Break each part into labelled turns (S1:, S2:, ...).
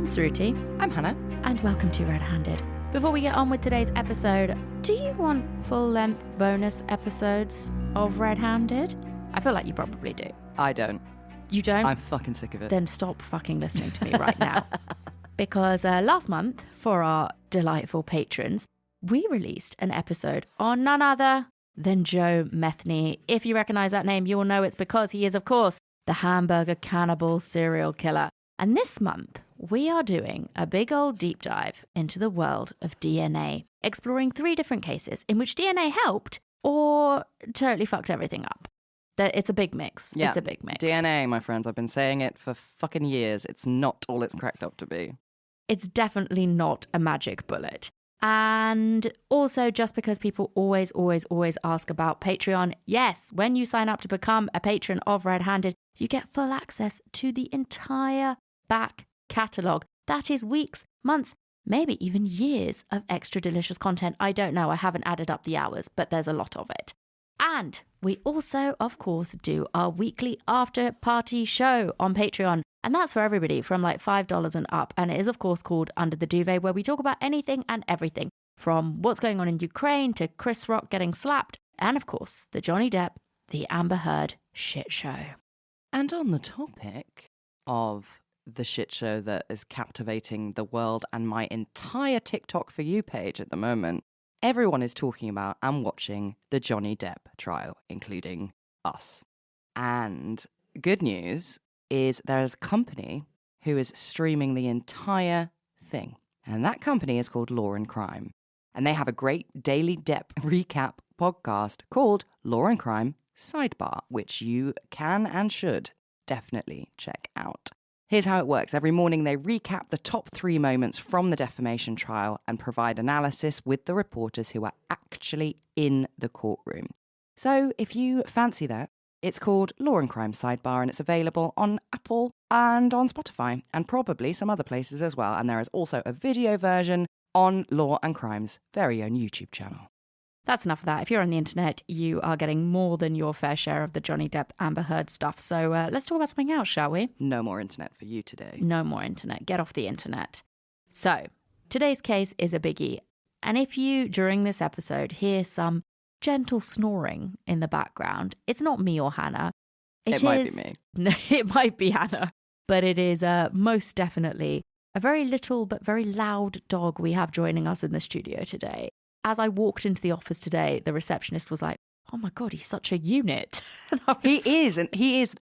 S1: I'm Suruti.
S2: I'm Hannah.
S1: And welcome to RedHanded. Before we get on with today's episode, do you want full-length bonus episodes of RedHanded? I feel like you probably do.
S2: I don't.
S1: You don't?
S2: I'm fucking sick of it.
S1: Then stop fucking listening to me right now. Because last month, for our delightful patrons, we released an episode on none other than Joe Metheny. If you recognize that name, you will know it's because he is, of course, the hamburger cannibal serial killer. And this month, we are doing a big old deep dive into the world of DNA, exploring 3 different cases in which DNA helped or totally fucked everything up. It's a big mix.
S2: Yeah.
S1: It's a big mix.
S2: DNA, my friends. I've been saying it for fucking years. It's not all it's cracked up to be.
S1: It's definitely not a magic bullet. And also, just because people always ask about Patreon, yes, when you sign up to become a patron of RedHanded, you get full access to the entire back catalogue. That is weeks, months, maybe even years of extra delicious content. I don't know. I haven't added up the hours, but there's a lot of it. And we also, of course, do our weekly after party show on Patreon. And that's for everybody from like $5 and up. And it is, of course, called Under the Duvet, where we talk about anything and everything from what's going on in Ukraine to Chris Rock getting slapped. And, of course, the Johnny Depp, the Amber Heard shit show.
S2: And on the topic of the shit show that is captivating the world and my entire TikTok For You page at the moment, everyone is talking about and watching the Johnny Depp trial, including us. And good news is there is a company who is streaming the entire thing. And that company is called Law and Crime. And they have a great daily Depp recap podcast called Law and Crime Sidebar, which you can and should definitely check out. Here's how it works. Every morning they recap the top 3 moments from the defamation trial and provide analysis with the reporters who are actually in the courtroom. So if you fancy that, it's called Law and Crime Sidebar and it's available on Apple and on Spotify and probably some other places as well. And there is also a video version on Law and Crime's very own YouTube channel.
S1: That's enough of that. If you're on the internet, you are getting more than your fair share of the Johnny Depp Amber Heard stuff. So let's talk about something else, shall we?
S2: No more internet for you today.
S1: No more internet. Get off the internet. So today's case is a biggie. And if you, during this episode, hear some gentle snoring in the background, it's not me or Hannah.
S2: It might be me.
S1: No, it might be Hannah. But it is most definitely a very little but very loud dog we have joining us in the studio today. As I walked into the office today, the receptionist was like, oh my God, he's such a unit.
S2: He is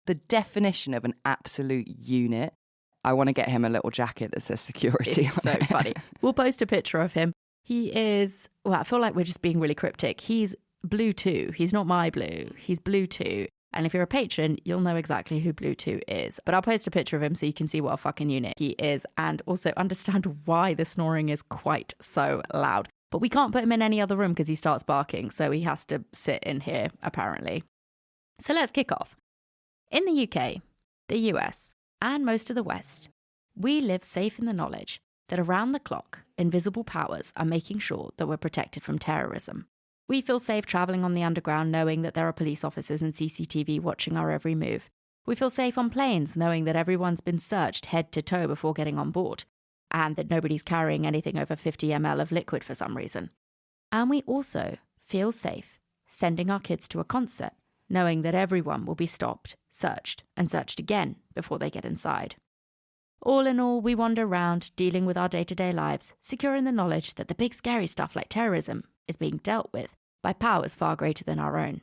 S2: the definition of an absolute unit. I want to get him a little jacket that says security.
S1: It's so funny. We'll post a picture of him. He is, well, I feel like we're just being really cryptic. He's blue too. He's not my blue. He's blue too. And if you're a patron, you'll know exactly who Blue 2 is. But I'll post a picture of him so you can see what a fucking unit he is and also understand why the snoring is quite so loud. But we can't put him in any other room because he starts barking, so he has to sit in here, apparently. So let's kick off. In the UK, the US, and most of the West, we live safe in the knowledge that around the clock, invisible powers are making sure that we're protected from terrorism. We feel safe travelling on the underground knowing that there are police officers and CCTV watching our every move. We feel safe on planes knowing that everyone's been searched head to toe before getting on board, and that nobody's carrying anything over 50 ml of liquid for some reason. And we also feel safe sending our kids to a concert, knowing that everyone will be stopped, searched, and searched again before they get inside. All in all, we wander around, dealing with our day-to-day lives, secure in the knowledge that the big scary stuff like terrorism is being dealt with by powers far greater than our own.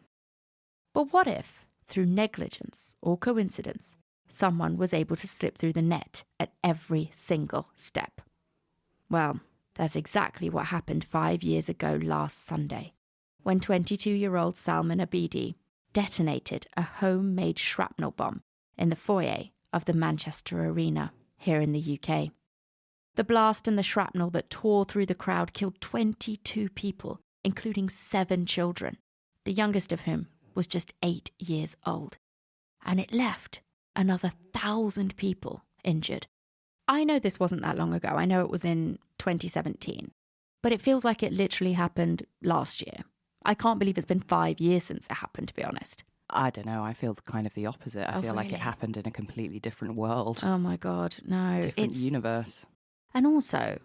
S1: But what if, through negligence or coincidence, someone was able to slip through the net at every single step? Well, that's exactly what happened 5 years ago last Sunday, when 22-year-old Salman Abedi detonated a homemade shrapnel bomb in the foyer of the Manchester Arena here in the UK. The blast and the shrapnel that tore through the crowd killed 22 people, including 7 children, the youngest of whom was just 8 years old. And it left another 1,000 people injured. I know this wasn't that long ago. I know it was in 2017. But it feels like it literally happened last year. I can't believe it's been 5 years since it happened, to be honest.
S2: I don't know. I feel kind of the opposite. I feel like it
S1: really?
S2: happened in a completely different world,
S1: Oh my God, no.
S2: different universe.
S1: And also,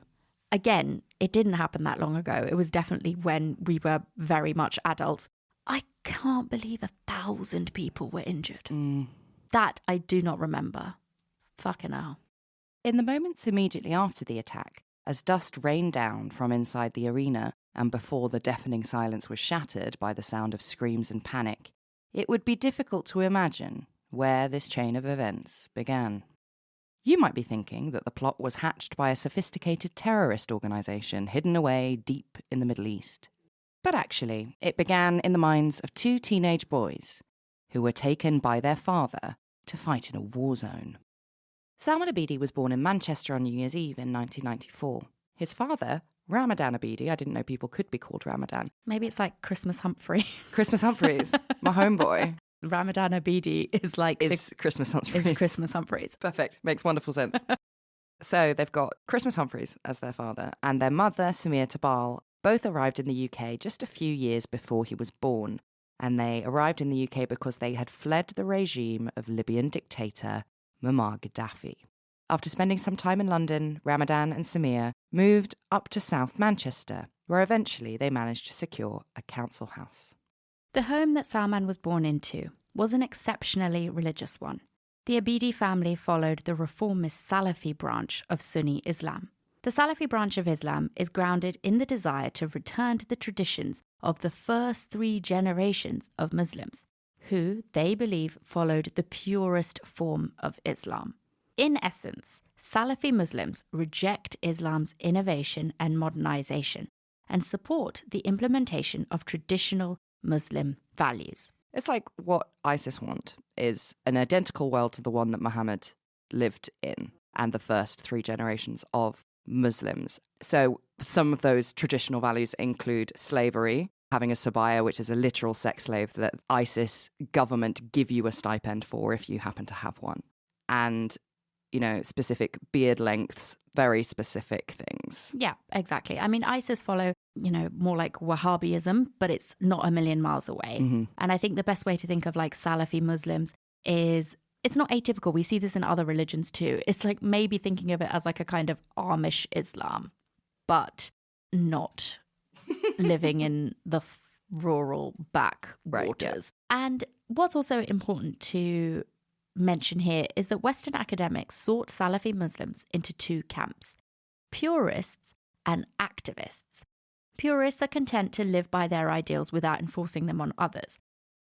S1: again, it didn't happen that long ago. It was definitely when we were very much adults. I can't believe 1,000 people were injured. That I do not remember. Fucking hell.
S2: In the moments immediately after the attack, as dust rained down from inside the arena and before the deafening silence was shattered by the sound of screams and panic, it would be difficult to imagine where this chain of events began. You might be thinking that the plot was hatched by a sophisticated terrorist organisation hidden away deep in the Middle East. But actually, it began in the minds of 2 teenage boys who were taken by their father to fight in a war zone. Salman Abedi was born in Manchester on New Year's Eve in 1994. His father, Ramadan Abedi, I didn't know people could be called Ramadan.
S1: Maybe it's like Christmas Humphrey.
S2: Christmas Humphreys, my homeboy.
S1: Ramadan Abedi is like...
S2: Christmas Humphreys.
S1: Is Christmas Humphreys.
S2: Perfect. Makes wonderful sense. So they've got Christmas Humphreys as their father, and their mother, Samir Tabal, both arrived in the UK just a few years before he was born. And they arrived in the UK because they had fled the regime of Libyan dictator Muammar Gaddafi. After spending some time in London, Ramadan and Samir moved up to South Manchester, where eventually they managed to secure a council house.
S1: The home that Salman was born into was an exceptionally religious one. The Abedi family followed the reformist Salafi branch of Sunni Islam. The Salafi branch of Islam is grounded in the desire to return to the traditions of the first 3 generations of Muslims, who they believe followed the purest form of Islam. In essence, Salafi Muslims reject Islam's innovation and modernization and support the implementation of traditional Muslim values.
S2: It's like what ISIS want is an identical world to the one that Muhammad lived in and the first 3 generations of Muslims. So some of those traditional values include slavery, having a sabaya, which is a literal sex slave that ISIS government give you a stipend for if you happen to have one. And, you know, specific beard lengths, very specific things.
S1: Yeah, exactly. I mean, ISIS follow, you know, more like Wahhabism, but it's not a million miles away.
S2: Mm-hmm.
S1: And I think the best way to think of like Salafi Muslims is it's not atypical. We see this in other religions too. It's like maybe thinking of it as like a kind of Amish Islam, but not living in the rural backwaters.
S2: Right, yeah.
S1: And what's also important to mention here is that Western academics sort Salafi Muslims into 2 camps, purists and activists. Purists are content to live by their ideals without enforcing them on others,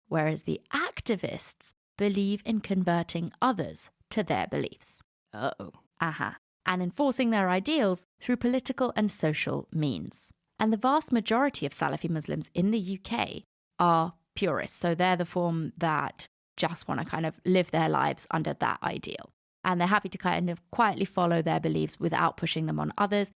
S1: whereas the activists believe in converting others to their beliefs. And enforcing their ideals through political and social means. And the vast majority of Salafi Muslims in the UK are purists. So they're the form that just want to kind of live their lives under that ideal. And they're happy to kind of quietly follow their beliefs without pushing them on others.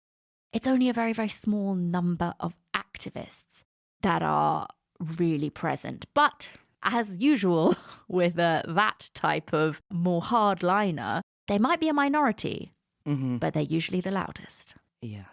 S1: It's only a very, very small number of activists that are really present. But as usual with that type of more hardliner, they might be a minority, but they're usually the loudest.
S2: Yes.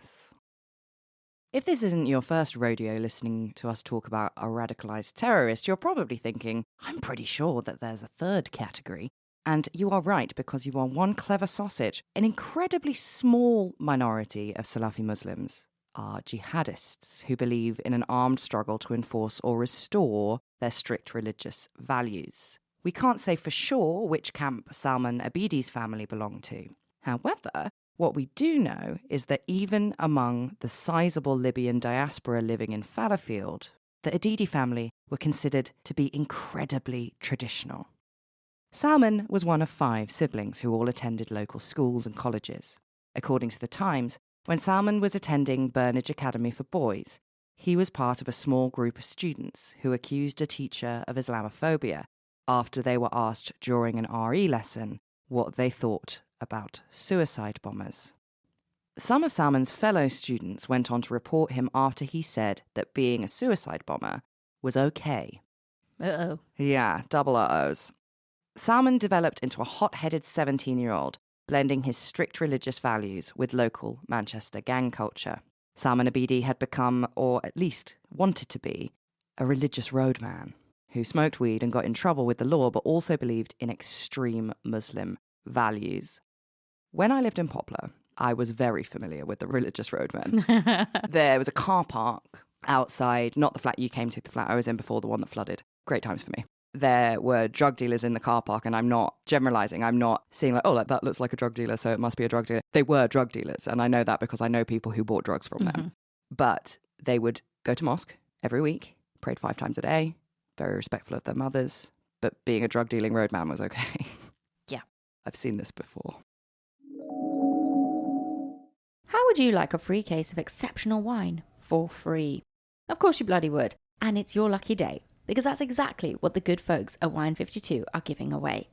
S2: If this isn't your first rodeo listening to us talk about a radicalised terrorist, you're probably thinking, I'm pretty sure that there's a 3rd category. And you are right, because you are one clever sausage. An incredibly small minority of Salafi Muslims are jihadists who believe in an armed struggle to enforce or restore their strict religious values. We can't say for sure which camp Salman Abedi's family belonged to. However, what we do know is that even among the sizable Libyan diaspora living in Fallowfield, the Abedi family were considered to be incredibly traditional. Salman was one of 5 siblings who all attended local schools and colleges. According to the Times, when Salman was attending Burnage Academy for Boys, he was part of a small group of students who accused a teacher of Islamophobia after they were asked during an RE lesson what they thought about suicide bombers. Some of Salman's fellow students went on to report him after he said that being a suicide bomber was okay.
S1: Uh-oh.
S2: Yeah, double uh-ohs. Salman developed into a hot-headed 17-year-old, blending his strict religious values with local Manchester gang culture. Salman Abedi had become, or at least wanted to be, a religious roadman who smoked weed and got in trouble with the law, but also believed in extreme Muslim values. When I lived in Poplar, I was very familiar with the religious roadmen. There was a car park outside, not the flat you came to, the flat I was in before, the one that flooded. Great times for me. There were drug dealers in the car park, and I'm not generalizing. I'm not seeing like, oh, like, that looks like a drug dealer, so it must be a drug dealer. They were drug dealers, and I know that because I know people who bought drugs from them. But they would go to mosque every week, prayed 5 times a day, very respectful of their mothers, but being a drug dealing roadman was okay.
S1: Yeah.
S2: I've seen this before.
S1: How would you like a free case of exceptional wine for free? Of course you bloody would. And it's your lucky day, because that's exactly what the good folks at Wine 52 are giving away.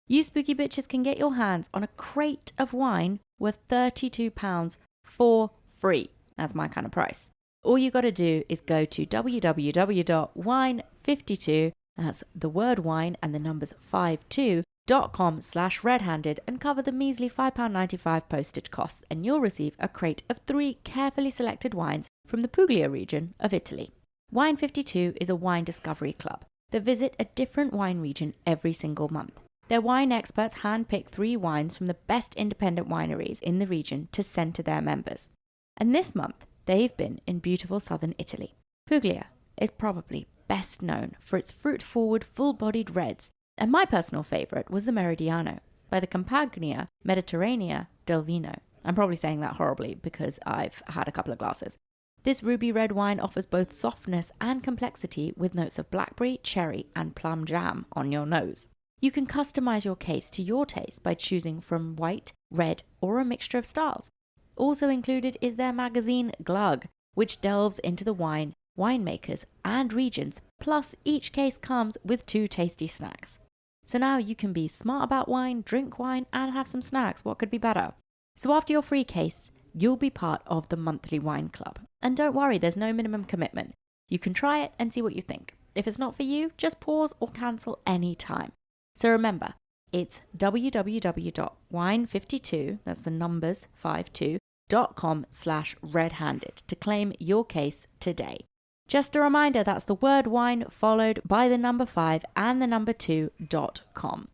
S1: You spooky bitches can get your hands on a crate of wine worth £32 for free. That's my kind of price. All you got to do is go to www.wine52, that's the word wine and the numbers 52.com/redhanded, and cover the measly £5.95 postage costs, and you'll receive a crate of 3 carefully selected wines from the Puglia region of Italy. Wine 52 is a wine discovery club that visit a different wine region every single month. Their wine experts handpick 3 wines from the best independent wineries in the region to send to their members. And this month, they've been in beautiful southern Italy. Puglia is probably best known for its fruit-forward, full-bodied reds, and my personal favourite was the Meridiano by the Campagna Mediterranea del Vino. I'm probably saying that horribly because I've had a couple of glasses. This ruby red wine offers both softness and complexity with notes of blackberry, cherry, and plum jam on your nose. You can customize your case to your taste by choosing from white, red, or a mixture of styles. Also included is their magazine Glug, which delves into the wine, winemakers, and regions, plus each case comes with 2 tasty snacks. So now you can be smart about wine, drink wine, and have some snacks. What could be better? So after your free case, you'll be part of the monthly wine club. And don't worry, there's no minimum commitment. You can try it and see what you think. If it's not for you, just pause or cancel any time. So remember, it's www.wine52, that's the numbers 52.com/redhanded to claim your case today. Just a reminder, that's the word wine followed by the number 5 and the number 2.com.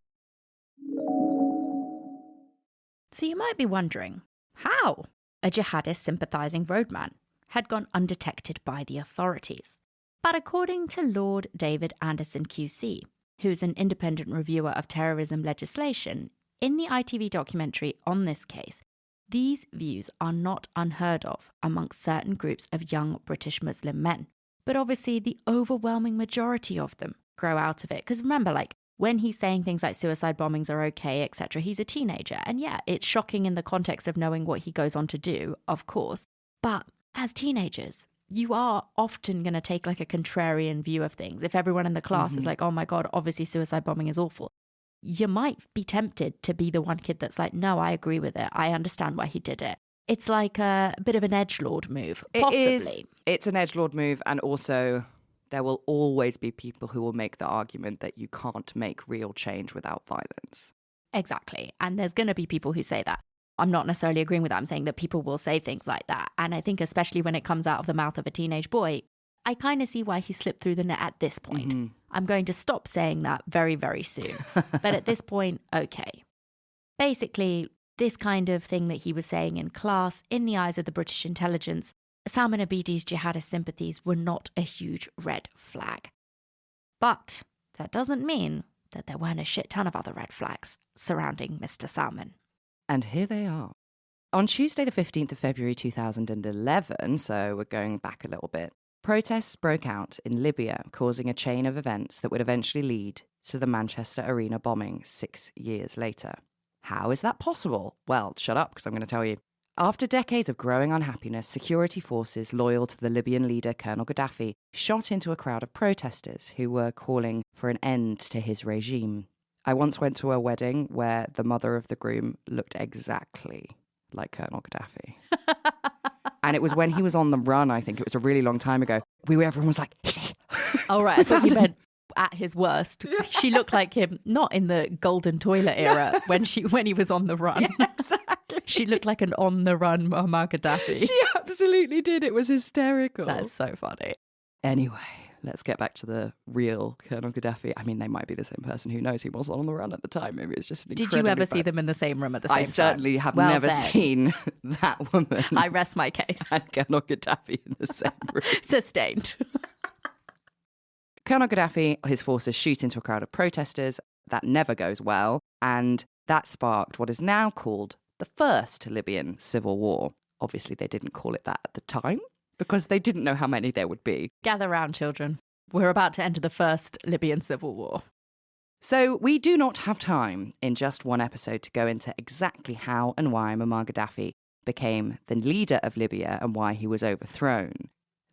S1: So you might be wondering, how a jihadist sympathising roadman had gone undetected by the authorities. But according to Lord David Anderson QC, who's an independent reviewer of terrorism legislation, in the ITV documentary on this case, these views are not unheard of amongst certain groups of young British Muslim men. But obviously the overwhelming majority of them grow out of it. Because remember, like, when he's saying things like suicide bombings are okay, etc., he's a teenager. And yeah, it's shocking in the context of knowing what he goes on to do, of course. But as teenagers, you are often going to take like a contrarian view of things. If everyone in the class is like, oh my God, obviously suicide bombing is awful, you might be tempted to be the one kid that's like, no, I agree with it. I understand why he did it. It's like a bit of an edgelord move, possibly.
S2: It's an edgelord move, and also there will always be people who will make the argument that you can't make real change without violence.
S1: Exactly. And there's going to be people who say that. I'm not necessarily agreeing with that. I'm saying that people will say things like that. And I think especially when it comes out of the mouth of a teenage boy, I kind of see why he slipped through the net at this point. I'm going to stop saying that very, very soon. But at this point, okay. Basically, this kind of thing that he was saying in class, in the eyes of the British intelligence, Salman Abedi's jihadist sympathies were not a huge red flag. But that doesn't mean that there weren't a shit ton of other red flags surrounding Mr. Salman.
S2: And here they are. On Tuesday, the 15th of February 2011, so we're going back a little bit, protests broke out in Libya, causing a chain of events that would eventually lead to the Manchester Arena bombing 6 years later. How is that possible? Well, shut up, because I'm going to tell you. After decades of growing unhappiness, security forces loyal to the Libyan leader Colonel Gaddafi shot into a crowd of protesters who were calling for an end to his regime. I once went to a wedding where the mother of the groom looked exactly like Colonel Gaddafi. And it was when he was on the run, I think. It was a really long time ago. Everyone was like, is he?
S1: Oh, right. I thought you meant at his worst. She looked like him, not in the golden toilet era when he was on the run.
S2: Yeah, exactly.
S1: She looked like an on-the-run Muammar Gaddafi.
S2: She absolutely did. It was hysterical.
S1: That's so funny.
S2: Anyway, let's get back to the real Colonel Gaddafi. I mean, they might be the same person. Who knows? He was on the run at the time. Maybe it's just an
S1: Did you ever see them in the same room at the same time?
S2: I certainly have never seen that woman.
S1: I rest my case.
S2: And Colonel Gaddafi in the same room.
S1: Sustained.
S2: Colonel Gaddafi, his forces shoot into a crowd of protesters. That never goes well. And that sparked what is now called the First Libyan Civil War. Obviously, they didn't call it that at the time because they didn't know how many there would be.
S1: Gather round, children. We're about to enter the First Libyan Civil War.
S2: So we do not have time in just one episode to go into exactly how and why Muammar Gaddafi became the leader of Libya and why he was overthrown.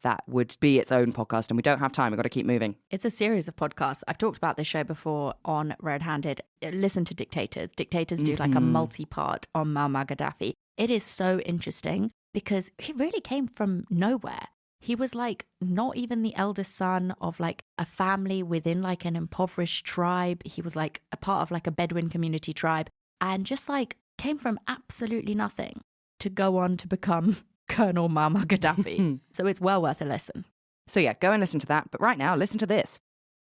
S2: That would be its own podcast, and we don't have time. We've got to keep moving.
S1: It's a series of podcasts. I've talked about this show before on RedHanded. Listen to Dictators. Dictators do like a multi-part on Muammar Gaddafi. It is so interesting because he really came from nowhere. He was like not even the eldest son of like a family within like an impoverished tribe. He was like a part of like a Bedouin community tribe and just like came from absolutely nothing to go on to become Colonel Muammar Gaddafi. So it's well worth a listen.
S2: So yeah, go and listen to that. But right now, listen to this.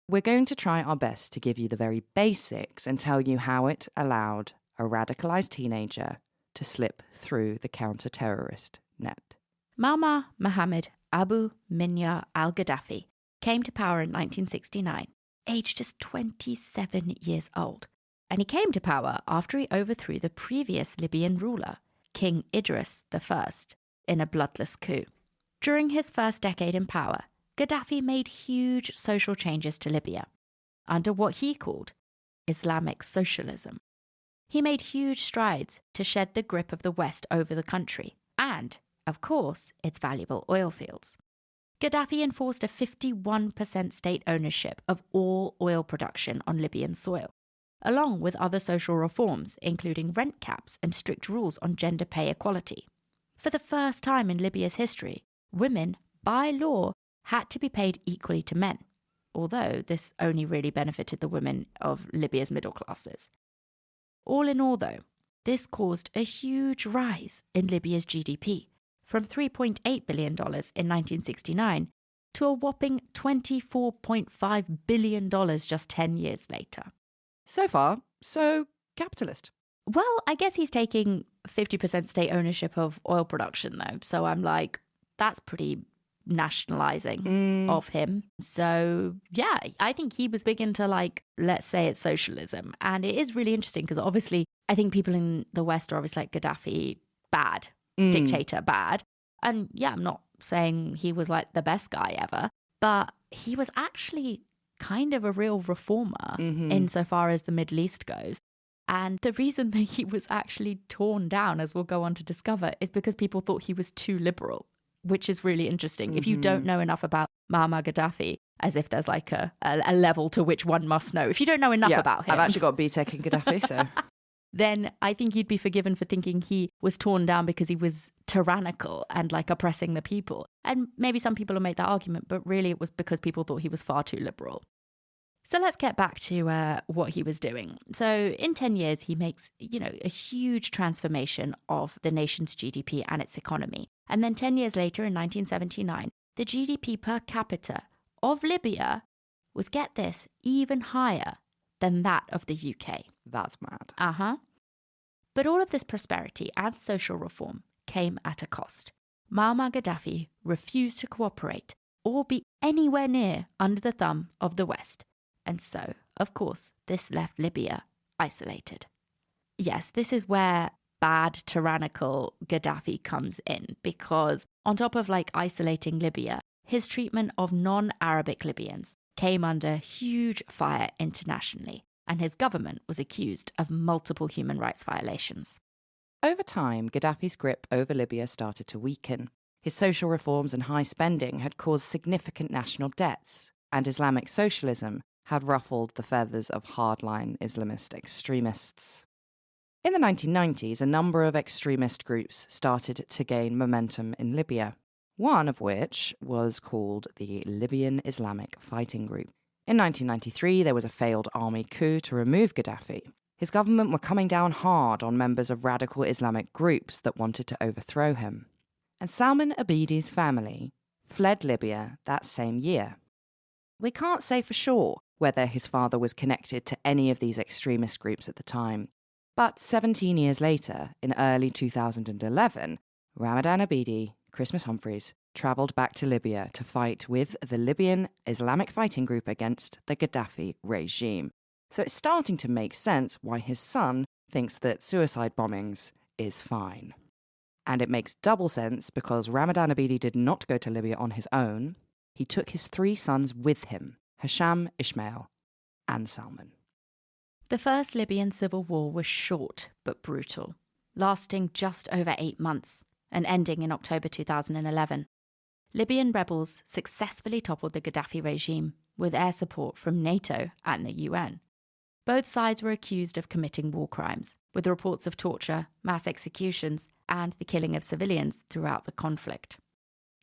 S2: We're going to try our best to give you the very basics and tell you how it allowed a radicalized teenager to slip through the counter-terrorist net.
S1: Muammar Mohammed Abu Minya al-Gaddafi came to power in 1969, aged just 27 years old. And he came to power after he overthrew the previous Libyan ruler, King Idris I, in a bloodless coup. During his first decade in power, Gaddafi made huge social changes to Libya under what he called Islamic socialism. He made huge strides to shed the grip of the West over the country and, of course, its valuable oil fields. Gaddafi enforced a 51% state ownership of all oil production on Libyan soil, along with other social reforms, including rent caps and strict rules on gender pay equality. For the first time in Libya's history, women, by law, had to be paid equally to men, although this only really benefited the women of Libya's middle classes. All in all, though, this caused a huge rise in Libya's GDP, from $3.8 billion in 1969 to a whopping $24.5 billion just 10 years later.
S2: So far, so capitalist.
S1: Well, I guess he's taking 50% state ownership of oil production, though. So I'm like, that's pretty nationalizing of him. So, yeah, I think he was big into, like, let's say it's socialism. And it is really interesting because obviously I think people in the West are obviously like Gaddafi, bad, dictator, bad. And yeah, I'm not saying he was like the best guy ever, but he was actually kind of a real reformer insofar as the Middle East goes. And the reason that he was actually torn down, as we'll go on to discover, is because people thought he was too liberal, which is really interesting. If you don't know enough about Muammar Gaddafi, as if there's like a level to which one must know. If you don't know enough about him.
S2: I've actually got a BTEC in Gaddafi, so...
S1: then I think you'd be forgiven for thinking he was torn down because he was tyrannical and like oppressing the people. And maybe some people will make that argument, but really it was because people thought he was far too liberal. So let's get back to what he was doing. So in 10 years, he makes, a huge transformation of the nation's GDP and its economy. And then 10 years later, in 1979, the GDP per capita of Libya was, get this, even higher than that of the UK.
S2: That's mad.
S1: But all of this prosperity and social reform came at a cost. Muammar Gaddafi refused to cooperate or be anywhere near under the thumb of the West. And so, of course, this left Libya isolated. Yes, this is where bad, tyrannical Gaddafi comes in, because on top of like isolating Libya, his treatment of non-Arabic Libyans came under huge fire internationally, and his government was accused of multiple human rights violations.
S2: Over time, Gaddafi's grip over Libya started to weaken. His social reforms and high spending had caused significant national debts, and Islamic socialism had ruffled the feathers of hardline Islamist extremists. In the 1990s, a number of extremist groups started to gain momentum in Libya, one of which was called the Libyan Islamic Fighting Group. In 1993, there was a failed army coup to remove Gaddafi. His government were coming down hard on members of radical Islamic groups that wanted to overthrow him. And Salman Abedi's family fled Libya that same year. We can't say for sure whether his father was connected to any of these extremist groups at the time. But 17 years later, in early 2011, Ramadan Abedi, Christmas Humphreys, travelled back to Libya to fight with the Libyan Islamic Fighting Group against the Gaddafi regime. So it's starting to make sense why his son thinks that suicide bombings is fine. And it makes double sense because Ramadan Abedi did not go to Libya on his own. He took his 3 sons with him, Hisham, Ismail, and Salman.
S1: The first Libyan civil war was short but brutal, lasting just over 8 months and ending in October 2011. Libyan rebels successfully toppled the Gaddafi regime with air support from NATO and the UN. Both sides were accused of committing war crimes, with reports of torture, mass executions, and the killing of civilians throughout the conflict.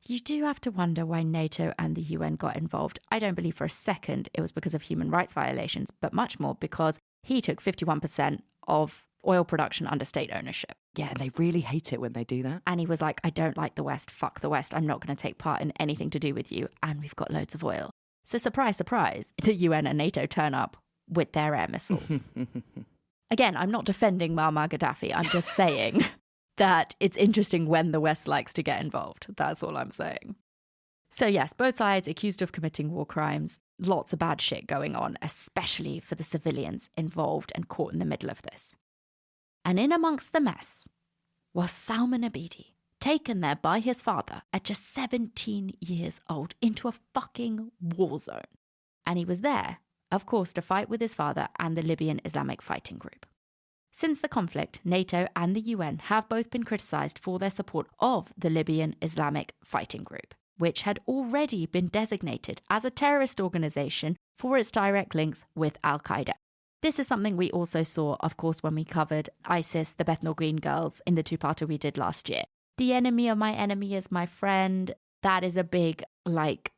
S1: You do have to wonder why NATO and the UN got involved. I don't believe for a second it was because of human rights violations, but much more because he took 51% of oil production under state ownership.
S2: Yeah, and they really hate it when they do that.
S1: And he was like, I don't like the West, fuck the West, I'm not going to take part in anything to do with you, and we've got loads of oil. So surprise, surprise, the UN and NATO turn up with their air missiles. Again, I'm not defending Muammar Gaddafi, I'm just saying that it's interesting when the West likes to get involved. That's all I'm saying. So yes, both sides accused of committing war crimes. Lots of bad shit going on, especially for the civilians involved and caught in the middle of this. And in amongst the mess was Salman Abedi, taken there by his father at just 17 years old into a fucking war zone. And he was there, of course, to fight with his father and the Libyan Islamic Fighting Group. Since the conflict, NATO and the UN have both been criticised for their support of the Libyan Islamic Fighting Group, which had already been designated as a terrorist organisation for its direct links with Al-Qaeda. This is something we also saw, of course, when we covered ISIS, the Bethnal Green girls, in the 2-parter we did last year. The enemy of my enemy is my friend. That is a big,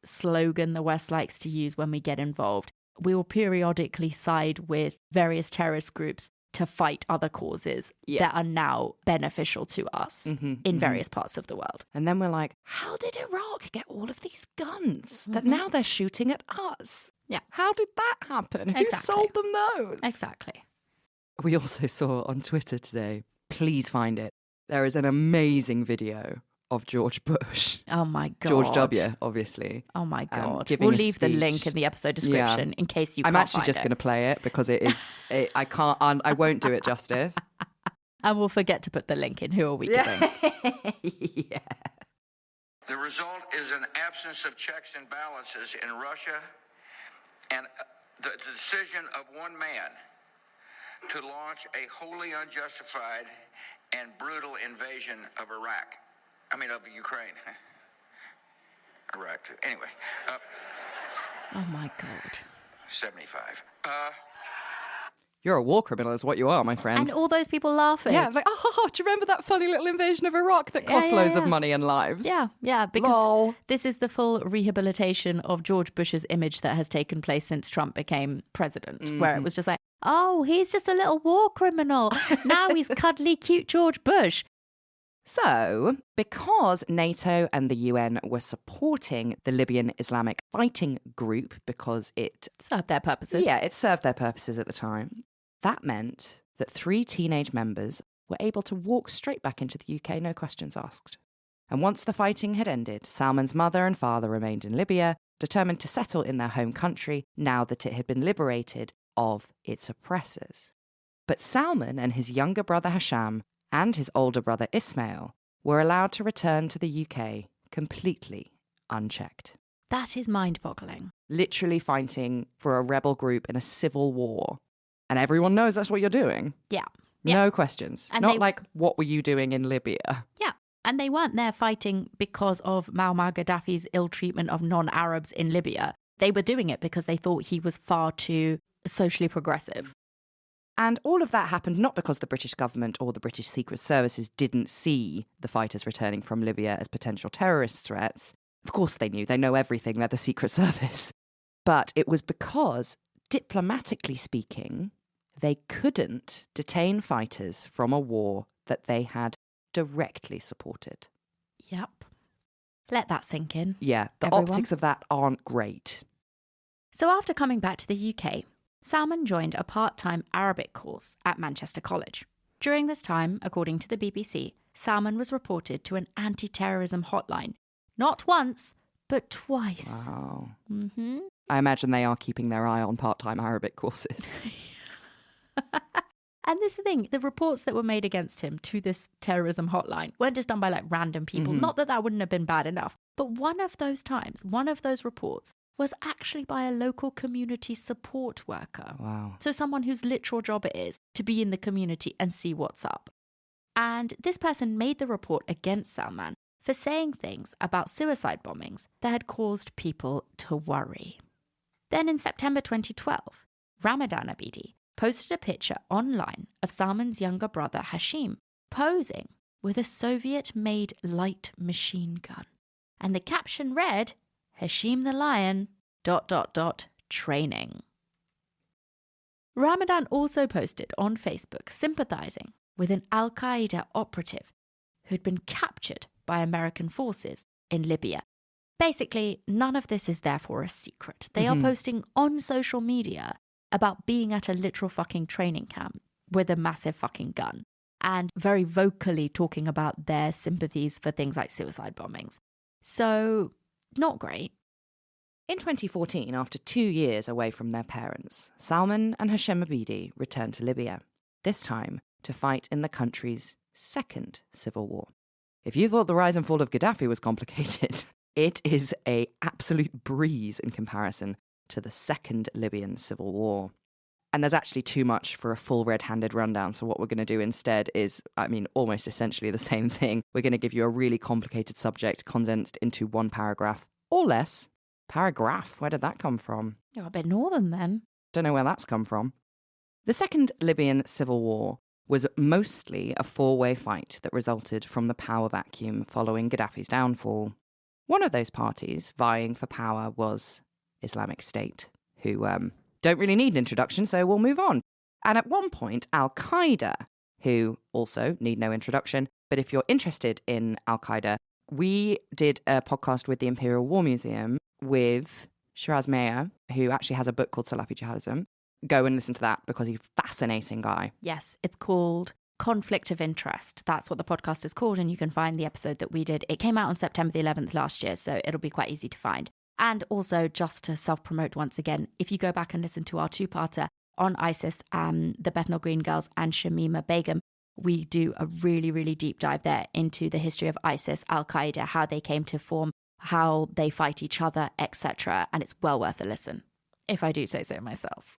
S1: slogan the West likes to use when we get involved. We will periodically side with various terrorist groups to fight other causes that are now beneficial to us in various parts of the world.
S2: And then we're like, how did Iraq get all of these guns that now they're shooting at us?
S1: Yeah.
S2: How did that happen? Who sold them those?
S1: Exactly.
S2: We also saw on Twitter today, please find it, there is an amazing video of George Bush.
S1: Oh my God.
S2: George W, obviously.
S1: Oh my God.
S2: Giving
S1: We'll
S2: a
S1: leave the
S2: speech.
S1: link in the episode description in case you can't
S2: I'm actually
S1: find
S2: just going to play it because it is, I won't do it justice.
S1: And we'll forget to put the link in. Who are we kidding?
S2: Yeah.
S3: The result is an absence of checks and balances in Russia and the decision of one man to launch a wholly unjustified and brutal invasion of of Ukraine. Iraq, anyway.
S1: Oh my God.
S3: 75.
S2: You're a war criminal is what you are, my friend.
S1: And all those people laughing.
S2: Yeah, do you remember that funny little invasion of Iraq that cost loads of money and lives?
S1: Yeah, because this is the full rehabilitation of George Bush's image that has taken place since Trump became president, where it was just like, oh, he's just a little war criminal. Now he's cuddly, cute George Bush.
S2: So, because NATO and the UN were supporting the Libyan Islamic Fighting Group because it
S1: served their purposes.
S2: Yeah, it served their purposes at the time. That meant that 3 teenage members were able to walk straight back into the UK, no questions asked. And once the fighting had ended, Salman's mother and father remained in Libya, determined to settle in their home country now that it had been liberated of its oppressors. But Salman and his younger brother Hisham and his older brother Ismail were allowed to return to the UK completely unchecked.
S1: That is mind-boggling.
S2: Literally fighting for a rebel group in a civil war. And everyone knows that's what you're doing.
S1: Yeah.
S2: No questions.
S1: And
S2: Not like, what were you doing in Libya?
S1: Yeah. And they weren't there fighting because of Muammar Gaddafi's ill treatment of non-Arabs in Libya. They were doing it because they thought he was far too socially progressive.
S2: And all of that happened not because the British government or the British Secret Services didn't see the fighters returning from Libya as potential terrorist threats. Of course they knew. They know everything. They're the Secret Service. But it was because, diplomatically speaking, they couldn't detain fighters from a war that they had directly supported.
S1: Yep. Let that sink in.
S2: Yeah, the
S1: everyone.
S2: optics of that aren't great.
S1: So after coming back to the UK, Salman joined a part-time Arabic course at Manchester College. During this time, according to the BBC, Salman was reported to an anti-terrorism hotline, not once, but twice.
S2: Wow.
S1: Mm-hmm.
S2: I imagine they are keeping their eye on part-time Arabic courses.
S1: And this is the thing, the reports that were made against him to this terrorism hotline weren't just done by like random people. Not that that wouldn't have been bad enough. But one of those times, one of those reports was actually by a local community support worker.
S2: Wow.
S1: So someone whose literal job it is to be in the community and see what's up. And this person made the report against Salman for saying things about suicide bombings that had caused people to worry. Then in September 2012, Ramadan Abedi posted a picture online of Salman's younger brother Hashim posing with a Soviet-made light machine gun. And the caption read, Hashim the Lion, ... training. Ramadan also posted on Facebook sympathising with an Al-Qaeda operative who'd been captured by American forces in Libya. Basically, none of this is therefore a secret. They are posting on social media about being at a literal fucking training camp with a massive fucking gun and very vocally talking about their sympathies for things like suicide bombings. So, not great.
S2: In 2014, after 2 years away from their parents, Salman and Hashim Abedi returned to Libya, this time to fight in the country's second civil war. If you thought the rise and fall of Gaddafi was complicated, it is an absolute breeze in comparison to the second Libyan civil war. And there's actually too much for a full red-handed rundown, so what we're going to do instead is, almost essentially the same thing. We're going to give you a really complicated subject condensed into one paragraph, or less. Paragraph, where did that come from?
S1: You're a bit northern then.
S2: Don't know where that's come from. The second Libyan civil war was mostly a four-way fight that resulted from the power vacuum following Gaddafi's downfall. One of those parties vying for power was Islamic State, who don't really need an introduction, so we'll move on. And at one point, Al-Qaeda, who also need no introduction, but if you're interested in Al-Qaeda, we did a podcast with the Imperial War Museum with Shiraz Meir, who actually has a book called Salafi Jihadism. Go and listen to that because he's a fascinating guy.
S1: Yes, it's called Conflict of Interest. That's what the podcast is called, and you can find the episode that we did. It came out on September the 11th last year, so it'll be quite easy to find. And also, just to self-promote once again, if you go back and listen to our two-parter on ISIS, the Bethnal Green girls and Shamima Begum, we do a really, really deep dive there into the history of ISIS, Al-Qaeda, how they came to form, how they fight each other, etc. And it's well worth a listen, if I do say so myself.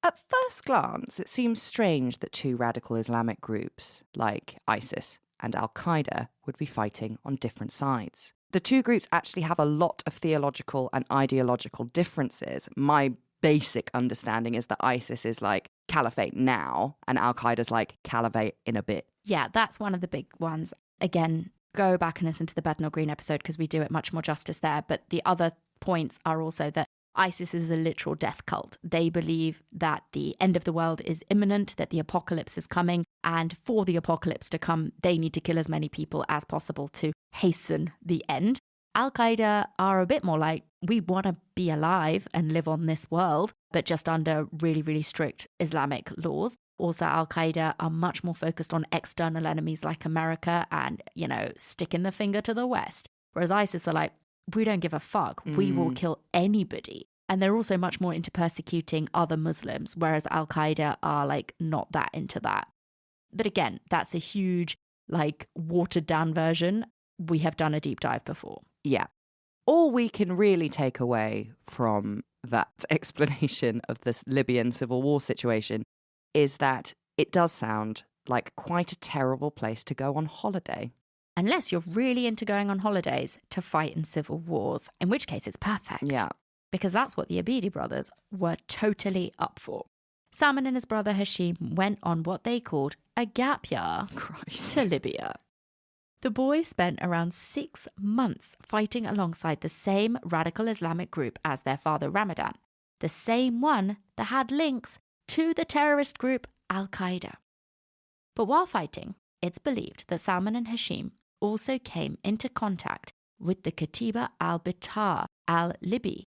S2: At first glance, it seems strange that two radical Islamic groups, like ISIS and Al-Qaeda, would be fighting on different sides. The two groups actually have a lot of theological and ideological differences. My basic understanding is that ISIS is like caliphate now and Al-Qaeda's like caliphate in a bit.
S1: Yeah, that's one of the big ones. Again, go back and listen to the Bethnal Green episode because we do it much more justice there. But the other points are also that ISIS is a literal death cult. They believe that the end of the world is imminent, that the apocalypse is coming, and for the apocalypse to come, they need to kill as many people as possible to hasten the end. Al-Qaeda are a bit more like, we want to be alive and live on this world, but just under really, really strict Islamic laws. Also, Al-Qaeda are much more focused on external enemies like America and, sticking the finger to the West. Whereas ISIS are like, we don't give a fuck. We will kill anybody. And they're also much more into persecuting other Muslims, whereas Al-Qaeda are like not that into that. But again, that's a huge, watered down version. We have done a deep dive before.
S2: Yeah. All we can really take away from that explanation of this Libyan civil war situation is that it does sound like quite a terrible place to go on holiday.
S1: Unless you're really into going on holidays to fight in civil wars, in which case it's perfect.
S2: Yeah.
S1: Because that's what the Abedi brothers were totally up for. Salman and his brother Hashim went on what they called a gap year to Libya. The boys spent around 6 months fighting alongside the same radical Islamic group as their father Ramadan, the same one that had links to the terrorist group Al-Qaeda. But while fighting, it's believed that Salman and Hashim also came into contact with the Katiba al-Bitar al-Libi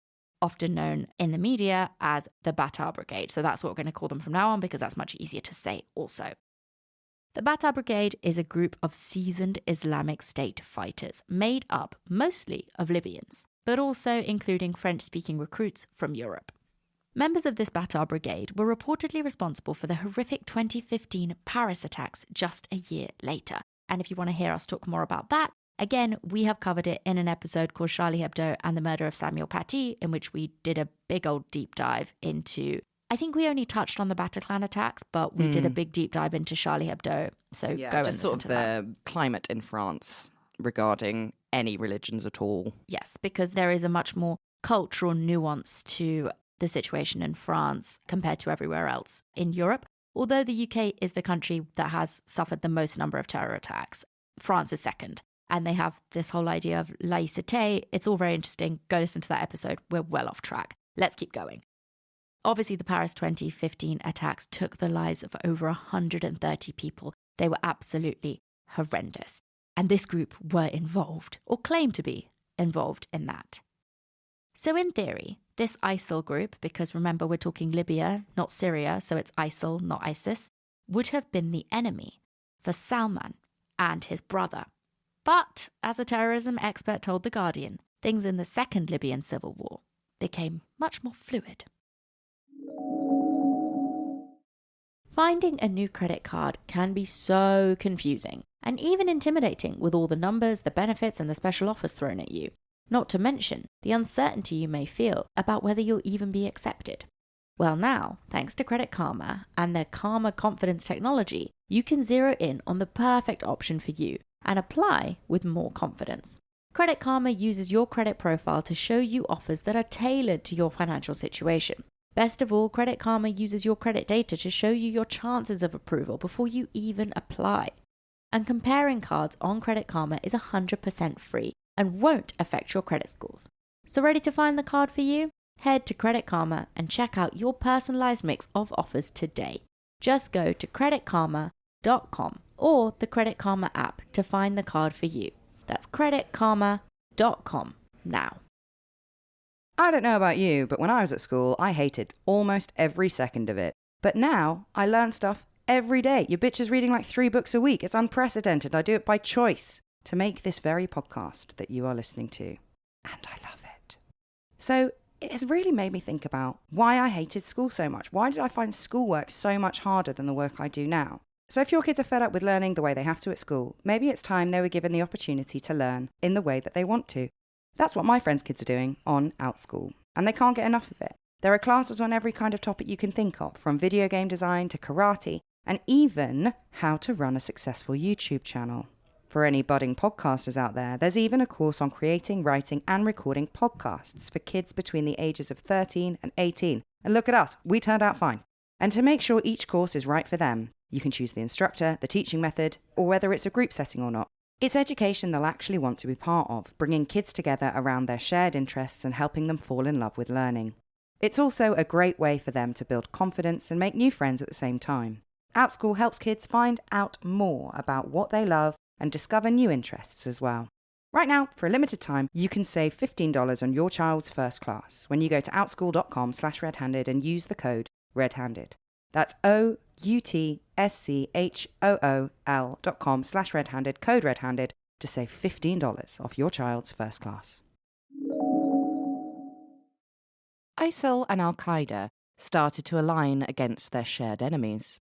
S1: often known in the media as the Bata Brigade. So that's what we're going to call them from now on because that's much easier to say also. The Bata Brigade is a group of seasoned Islamic State fighters made up mostly of Libyans, but also including French-speaking recruits from Europe. Members of this Bata Brigade were reportedly responsible for the horrific 2015 Paris attacks just a year later. And if you want to hear us talk more about that, again, we have covered it in an episode called Charlie Hebdo and the Murder of Samuel Paty, in which we did a big old deep dive into, I think we only touched on the Bataclan attacks, but we did a big deep dive into Charlie Hebdo. So go and
S2: just sort of the climate in France regarding any religions at all.
S1: Yes, because there is a much more cultural nuance to the situation in France compared to everywhere else in Europe. Although the UK is the country that has suffered the most number of terror attacks, France is second. And they have this whole idea of laïcité. It's all very interesting. Go listen to that episode. We're well off track. Let's keep going. Obviously, the Paris 2015 attacks took the lives of over 130 people. They were absolutely horrendous. And this group were involved, or claimed to be involved in that. So in theory, this ISIL group, because remember we're talking Libya, not Syria, so it's ISIL, not ISIS, would have been the enemy for Salman and his brother. But, as a terrorism expert told The Guardian, things in the second Libyan civil war became much more fluid. Finding a new credit card can be so confusing and even intimidating with all the numbers, the benefits, and the special offers thrown at you. Not to mention the uncertainty you may feel about whether you'll even be accepted. Well now, thanks to Credit Karma and their Karma Confidence technology, you can zero in on the perfect option for you and apply with more confidence. Credit Karma uses your credit profile to show you offers that are tailored to your financial situation. Best of all, Credit Karma uses your credit data to show you your chances of approval before you even apply. And comparing cards on Credit Karma is 100% free and won't affect your credit scores. So ready to find the card for you? Head to Credit Karma and check out your personalized mix of offers today. Just go to creditkarma.com or the Credit Karma app to find the card for you. That's creditkarma.com now.
S2: I don't know about you, but when I was at school, I hated almost every second of it. But now, I learn stuff every day. Your bitch is reading like 3 books a week. It's unprecedented. I do it by choice to make this very podcast that you are listening to. And I love it. So, it has really made me think about why I hated school so much. Why did I find schoolwork so much harder than the work I do now? So if your kids are fed up with learning the way they have to at school, maybe it's time they were given the opportunity to learn in the way that they want to. That's what my friends' kids are doing on OutSchool, and they can't get enough of it. There are classes on every kind of topic you can think of, from video game design to karate, and even how to run a successful YouTube channel. For any budding podcasters out there, there's even a course on creating, writing, and recording podcasts for kids between the ages of 13 and 18. And look at us, we turned out fine. And to make sure each course is right for them, you can choose the instructor, the teaching method, or whether it's a group setting or not. It's education they'll actually want to be part of, bringing kids together around their shared interests and helping them fall in love with learning. It's also a great way for them to build confidence and make new friends at the same time. OutSchool helps kids find out more about what they love and discover new interests as well. Right now, for a limited time, you can save $15 on your child's first class when you go to outschool.com/redhanded and use the code RedHanded. That's outschool.com/redhanded, code RedHanded, to save $15 off your child's first class. ISIL and Al-Qaeda started to align against their shared enemies.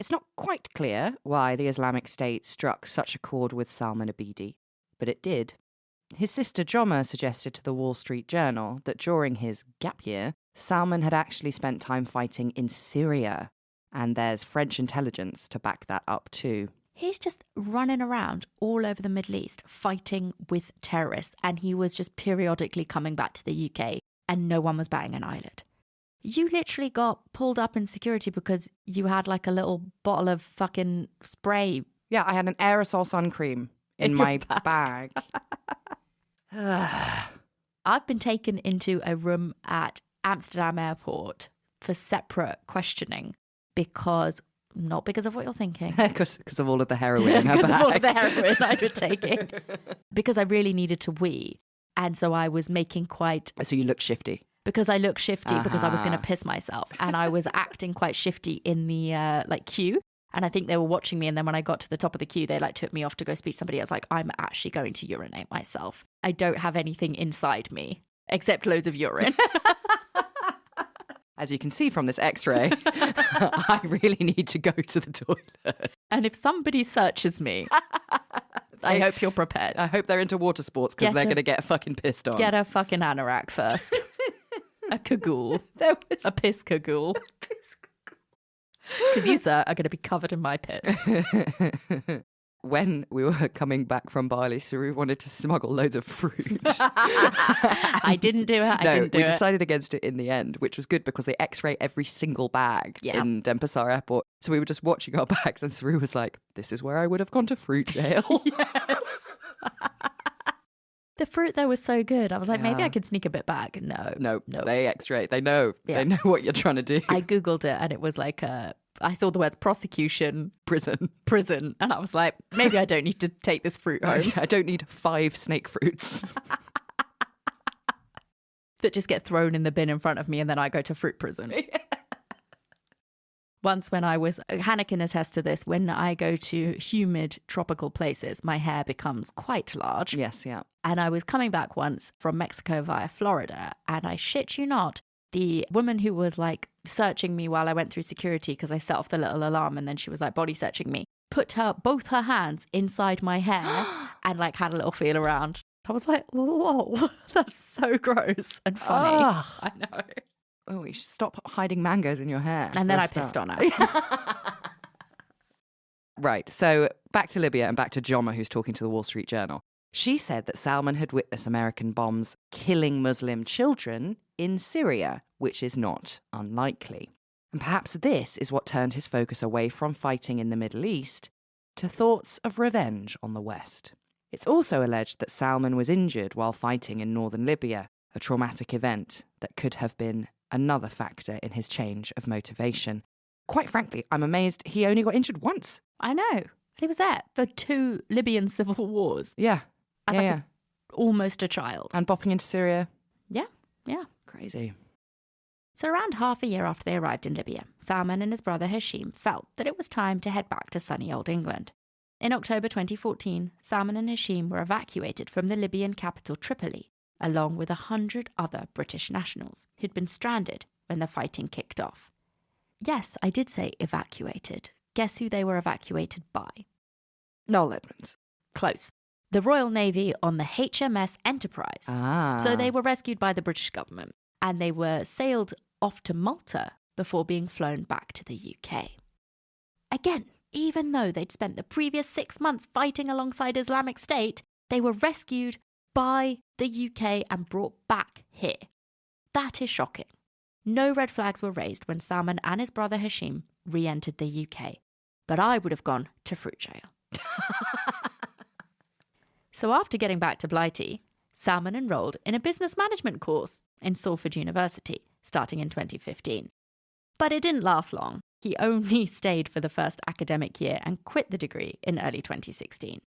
S2: It's not quite clear why the Islamic State struck such a chord with Salman Abedi, but it did. His sister Joma suggested to the Wall Street Journal that during his gap year, Salman had actually spent time fighting in Syria, and there's French intelligence to back that up too.
S1: He's just running around all over the Middle East fighting with terrorists, and he was just periodically coming back to the UK, and no one was batting an eyelid. You literally got pulled up in security because you had like a little bottle of fucking spray.
S2: Yeah, I had an aerosol sun cream in my bag.
S1: I've been taken into a room at Amsterdam airport for separate questioning not because of what you're thinking.
S2: Because of all of the heroin in her bag.
S1: Because of all of the heroin I was taking. Because I really needed to wee. And so I was making
S2: So you look shifty.
S1: because I looked shifty because I was going to piss myself. And I was acting quite shifty in the queue. And I think they were watching me. And then when I got to the top of the queue, they took me off to go speak to somebody. I was like, I'm actually going to urinate myself. I don't have anything inside me except loads of urine.
S2: As you can see from this x-ray, I really need to go to the toilet.
S1: And if somebody searches me, I hope you're prepared.
S2: I hope they're into water sports because they're going to get fucking pissed on.
S1: Get a fucking anorak first. A cagoule. A piss cagoule. Because you, sir, are going to be covered in my piss.
S2: When we were coming back from Bali, Saru wanted to smuggle loads of fruit.
S1: I didn't do it.
S2: We decided against it in the end, which was good because they x-ray every single bag in Denpasar airport. So we were just watching our bags and Saru was like, this is where I would have gone to fruit jail.
S1: Yes. The fruit, though, was so good. I was like, maybe I could sneak a bit back. No.
S2: They x-ray. They know. Yeah. They know what you're trying to do.
S1: I Googled it and it was like I saw the words prosecution, prison. And I was like, maybe I don't need to take this fruit home.
S2: I don't need 5 snake fruits.
S1: That just get thrown in the bin in front of me and then I go to fruit prison. Yeah. Once when Hannah can attest to this, when I go to humid tropical places, my hair becomes quite large.
S2: Yes, yeah.
S1: And I was coming back once from Mexico via Florida, and I shit you not, the woman who was like searching me while I went through security because I set off the little alarm and then she was like body searching me, put both her hands inside my hair and like had a little feel around. I was like, whoa, that's so gross and funny. Oh. I know.
S2: Oh, you should stop hiding mangoes in your hair.
S1: And then I pissed on her.
S2: Right. So back to Libya and back to Joma, who's talking to the Wall Street Journal. She said that Salman had witnessed American bombs killing Muslim children in Syria, which is not unlikely. And perhaps this is what turned his focus away from fighting in the Middle East to thoughts of revenge on the West. It's also alleged that Salman was injured while fighting in northern Libya, a traumatic event that could have been another factor in his change of motivation. Quite frankly, I'm amazed he only got injured once.
S1: I know. He was there for 2 Libyan civil wars.
S2: Yeah.
S1: Almost a child.
S2: And bopping into Syria.
S1: Yeah.
S2: Crazy.
S1: So around half a year after they arrived in Libya, Salman and his brother Hashim felt that it was time to head back to sunny old England. In October 2014, Salman and Hashim were evacuated from the Libyan capital Tripoli, along with 100 other British nationals who'd been stranded when the fighting kicked off. Yes, I did say evacuated. Guess who they were evacuated by?
S2: Noel Edmonds.
S1: Close. The Royal Navy on the HMS Enterprise. So they were rescued by the British government and they were sailed off to Malta before being flown back to the UK. Again, even though they'd spent the previous 6 months fighting alongside Islamic State, they were rescued by the UK and brought back here. That is shocking. No red flags were raised when Salman and his brother Hashim re-entered the UK, but I would have gone to fruit jail. So after getting back to Blighty, Salman enrolled in a business management course in Salford University, starting in 2015. But it didn't last long. He only stayed for the first academic year and quit the degree in early 2016.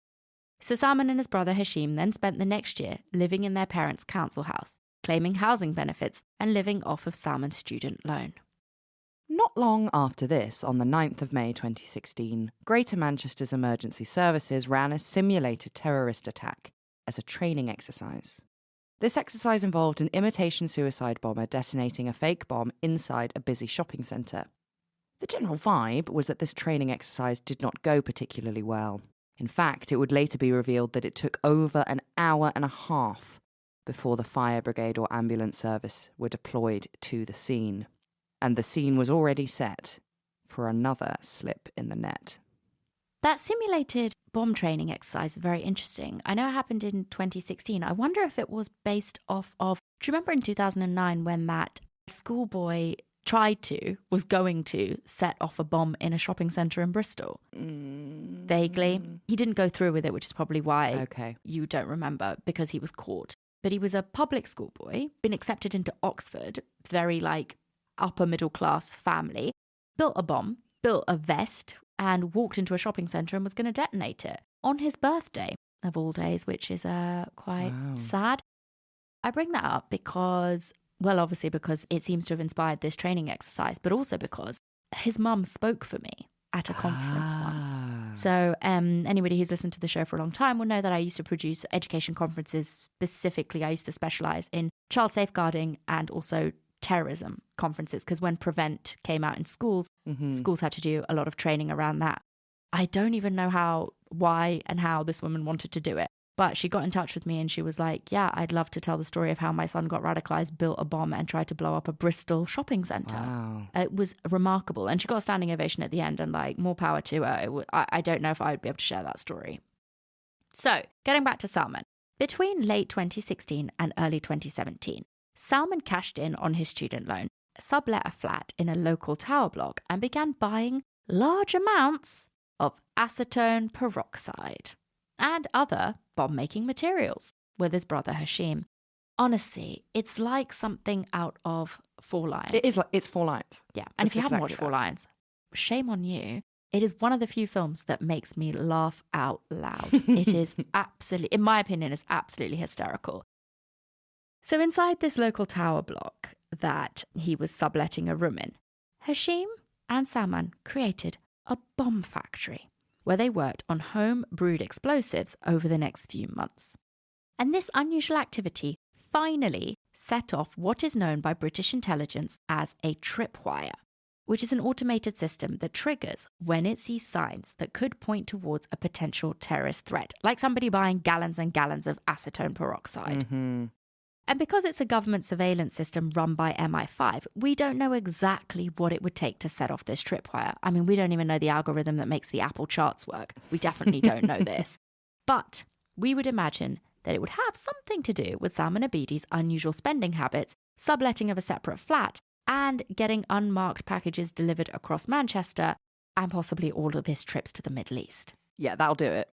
S1: So Salman and his brother Hashim then spent the next year living in their parents' council house, claiming housing benefits and living off of Salman's student loan.
S2: Not long after this, on the 9th of May 2016, Greater Manchester's emergency services ran a simulated terrorist attack as a training exercise. This exercise involved an imitation suicide bomber detonating a fake bomb inside a busy shopping centre. The general vibe was that this training exercise did not go particularly well. In fact, it would later be revealed that it took over an hour and a half before the fire brigade or ambulance service were deployed to the scene. And the scene was already set for another slip in the net.
S1: That simulated bomb training exercise is very interesting. I know it happened in 2016. I wonder if it was based off of... Do you remember in 2009 when that schoolboy was going to set off a bomb in a shopping centre in Bristol? Vaguely. He didn't go through with it, which is probably why you don't remember, because he was caught. But he was a public schoolboy, been accepted into Oxford, very upper middle class family, built a bomb, built a vest, and walked into a shopping centre and was going to detonate it on his birthday, of all days, which is quite sad. I bring that up because Well, obviously because it seems to have inspired this training exercise, but also because his mum spoke for me at a conference once. So anybody who's listened to the show for a long time will know that I used to produce education conferences. Specifically, I used to specialize in child safeguarding and also terrorism conferences, because when Prevent came out in schools, schools had to do a lot of training around that. I don't even know why and how this woman wanted to do it. But she got in touch with me and she was like, yeah, I'd love to tell the story of how my son got radicalized, built a bomb and tried to blow up a Bristol shopping centre.
S2: Wow.
S1: It was remarkable. And she got a standing ovation at the end, and like, more power to her. I don't know if I would be able to share that story. So getting back to Salman, between late 2016 and early 2017, Salman cashed in on his student loan, sublet a flat in a local tower block, and began buying large amounts of acetone peroxide and other bomb-making materials with his brother Hashim. Honestly, it's like something out of Four Lions.
S2: It's Four Lions.
S1: Yeah, and if you haven't
S2: exactly
S1: watched Four
S2: that.
S1: Lions, shame on you. It is one of the few films that makes me laugh out loud. It is absolutely, in my opinion, is absolutely hysterical. So inside this local tower block that he was subletting a room in, Hashim and Salman created a bomb factory where they worked on home-brewed explosives over the next few months. And this unusual activity finally set off what is known by British intelligence as a tripwire, which is an automated system that triggers when it sees signs that could point towards a potential terrorist threat, like somebody buying gallons and gallons of acetone peroxide. And because it's a government surveillance system run by MI5, we don't know exactly what it would take to set off this tripwire. I mean, we don't even know the algorithm that makes the Apple charts work. We definitely don't know this. But we would imagine that it would have something to do with Salman Abedi's unusual spending habits, subletting of a separate flat, and getting unmarked packages delivered across Manchester, and possibly all of his trips to the Middle East.
S2: Yeah, that'll do it.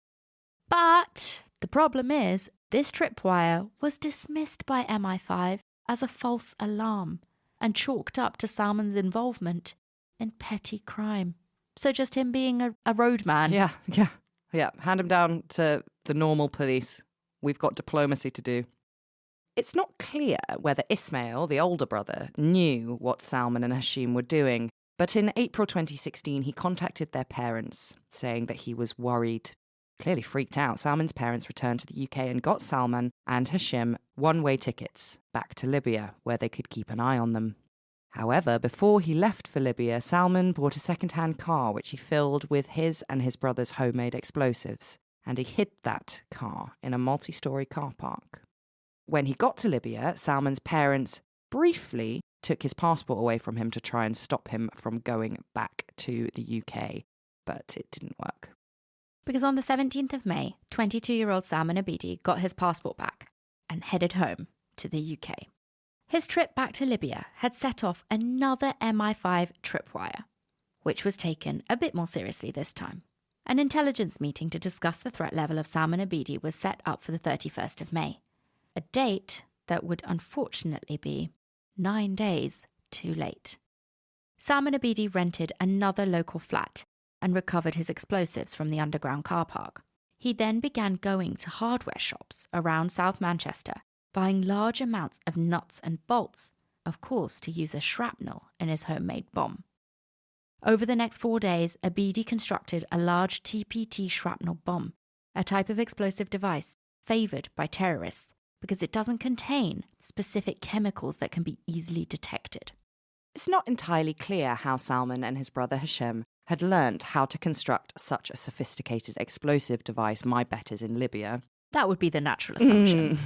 S1: But the problem is, this tripwire was dismissed by MI5 as a false alarm and chalked up to Salman's involvement in petty crime. So just him being a roadman.
S2: Yeah. Hand him down to the normal police. We've got diplomacy to do. It's not clear whether Ismail, the older brother, knew what Salman and Hashim were doing, but in April 2016 he contacted their parents, saying that he was worried. Clearly freaked out, Salman's parents returned to the UK and got Salman and Hashim one-way tickets back to Libya, where they could keep an eye on them. However, before he left for Libya, Salman bought a second-hand car which he filled with his and his brother's homemade explosives, and he hid that car in a multi-storey car park. When he got to Libya, Salman's parents briefly took his passport away from him to try and stop him from going back to the UK, but it didn't work.
S1: Because on the 17th of May, 22-year-old Salman Abedi got his passport back and headed home to the UK. His trip back to Libya had set off another MI5 tripwire, which was taken a bit more seriously this time. An intelligence meeting to discuss the threat level of Salman Abedi was set up for the 31st of May, a date that would unfortunately be 9 days too late. Salman Abedi rented another local flat and recovered his explosives from the underground car park. He then began going to hardware shops around South Manchester, buying large amounts of nuts and bolts, of course to use as shrapnel in his homemade bomb. Over the next 4 days, Abedi constructed a large TPT shrapnel bomb, a type of explosive device favoured by terrorists because it doesn't contain specific chemicals that can be easily detected.
S2: It's not entirely clear how Salman and his brother Hashim had learnt how to construct such a sophisticated explosive device. My bet is in Libya.
S1: That would be the natural assumption.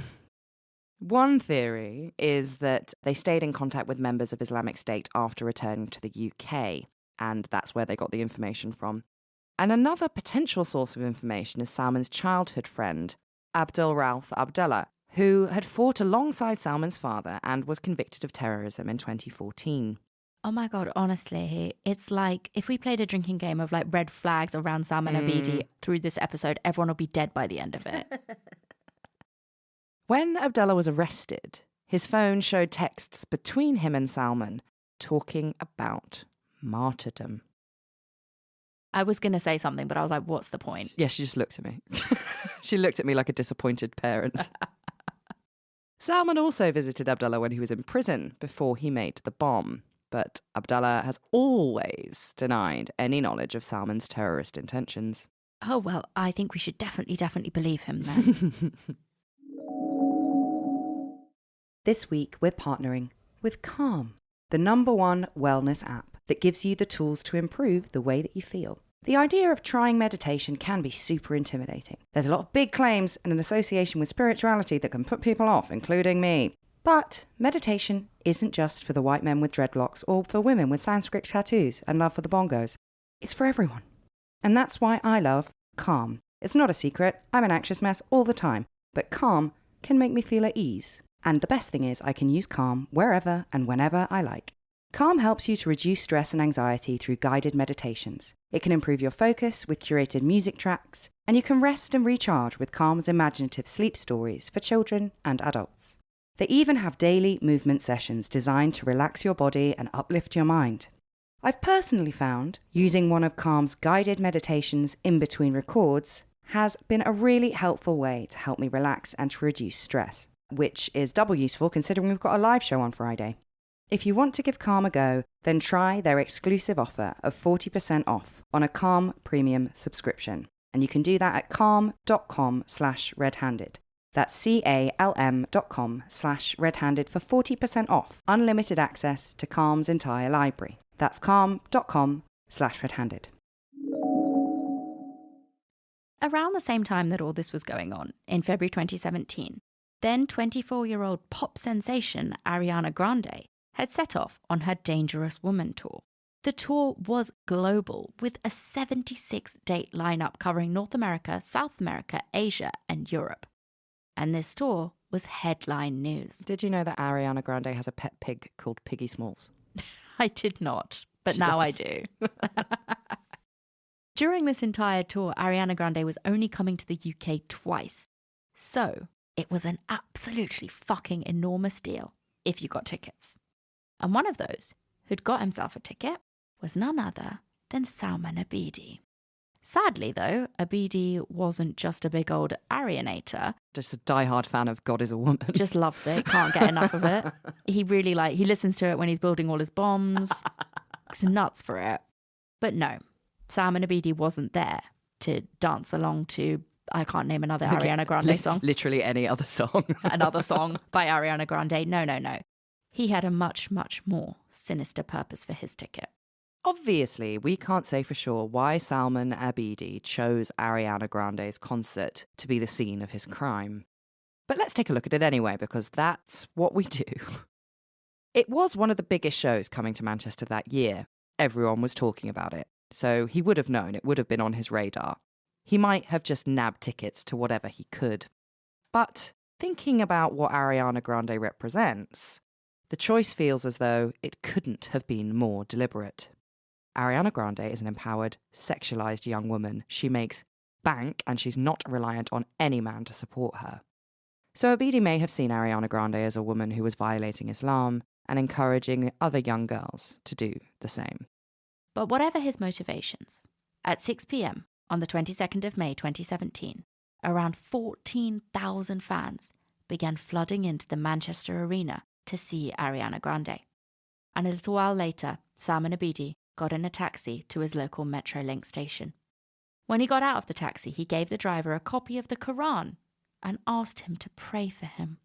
S2: One theory is that they stayed in contact with members of Islamic State after returning to the UK, and that's where they got the information from. And another potential source of information is Salman's childhood friend, Abdul Rauf Abdullah, who had fought alongside Salman's father and was convicted of terrorism in 2014.
S1: Oh my God, honestly, it's like if we played a drinking game of like red flags around Salman Abedi through this episode, everyone will be dead by the end of it.
S2: When Abdullah was arrested, his phone showed texts between him and Salman talking about martyrdom.
S1: I was going to say something, but I was like, what's the point?
S2: Yeah, she just looked at me. She looked at me like a disappointed parent. Salman also visited Abdullah when he was in prison before he made the bomb. But Abdullah has always denied any knowledge of Salman's terrorist intentions.
S1: Oh, well, I think we should definitely believe him then.
S4: This week, we're partnering with Calm, the #1 wellness app that gives you the tools to improve the way that you feel. The idea of trying meditation can be super intimidating. There's a lot of big claims and an association with spirituality that can put people off, including me. But meditation isn't just for the white men with dreadlocks or for women with Sanskrit tattoos and love for the bongos. It's for everyone. And that's why I love Calm. It's not a secret. I'm an anxious mess all the time. But Calm can make me feel at ease. And the best thing is I can use Calm wherever and whenever I like. Calm helps you to reduce stress and anxiety through guided meditations. It can improve your focus with curated music tracks, and you can rest and recharge with Calm's imaginative sleep stories for children and adults. They even have daily movement sessions designed to relax your body and uplift your mind. I've personally found using one of Calm's guided meditations in between records has been a really helpful way to help me relax and to reduce stress, which is double useful considering we've got a live show on Friday. If you want to give Calm a go, then try their exclusive offer of 40% off on a Calm premium subscription. And you can do that at calm.com/redhanded. That's calm.com/redhanded for 40% off unlimited access to Calm's entire library. That's calm.com/redhanded.
S1: Around the same time that all this was going on, in February 2017, then 24-year-old pop sensation Ariana Grande had set off on her Dangerous Woman tour. The tour was global, with a 76-date lineup covering North America, South America, Asia, and Europe. And this tour was headline news.
S2: Did you know that Ariana Grande has a pet pig called Piggy Smalls?
S1: I did not, but
S2: She
S1: now
S2: does.
S1: I do. During this entire tour, Ariana Grande was only coming to the UK twice. So it was an absolutely fucking enormous deal if you got tickets. And one of those who'd got himself a ticket was none other than Salman Abedi. Sadly, though, Abedi wasn't just a big old Arianator.
S2: Just a diehard fan of God is a Woman.
S1: Just loves it, can't get enough of it. He really he listens to it when he's building all his bombs. He's nuts for it. But no, Salman Abedi wasn't there to dance along to, I can't name another Ariana Grande song.
S2: Literally any other song.
S1: Another song by Ariana Grande. No. He had a much, much more sinister purpose for his ticket.
S2: Obviously, we can't say for sure why Salman Abedi chose Ariana Grande's concert to be the scene of his crime. But let's take a look at it anyway, because that's what we do. It was one of the biggest shows coming to Manchester that year. Everyone was talking about it, so he would have known, it would have been on his radar. He might have just nabbed tickets to whatever he could. But thinking about what Ariana Grande represents, the choice feels as though it couldn't have been more deliberate. Ariana Grande is an empowered, sexualized young woman. She makes bank and she's not reliant on any man to support her. So Abedi may have seen Ariana Grande as a woman who was violating Islam and encouraging other young girls to do the same.
S1: But whatever his motivations, at 6 p.m. on the 22nd of May 2017, around 14,000 fans began flooding into the Manchester Arena to see Ariana Grande. And a little while later, Salman Abedi got in a taxi to his local Metrolink station. When he got out of the taxi, he gave the driver a copy of the Quran and asked him to pray for him.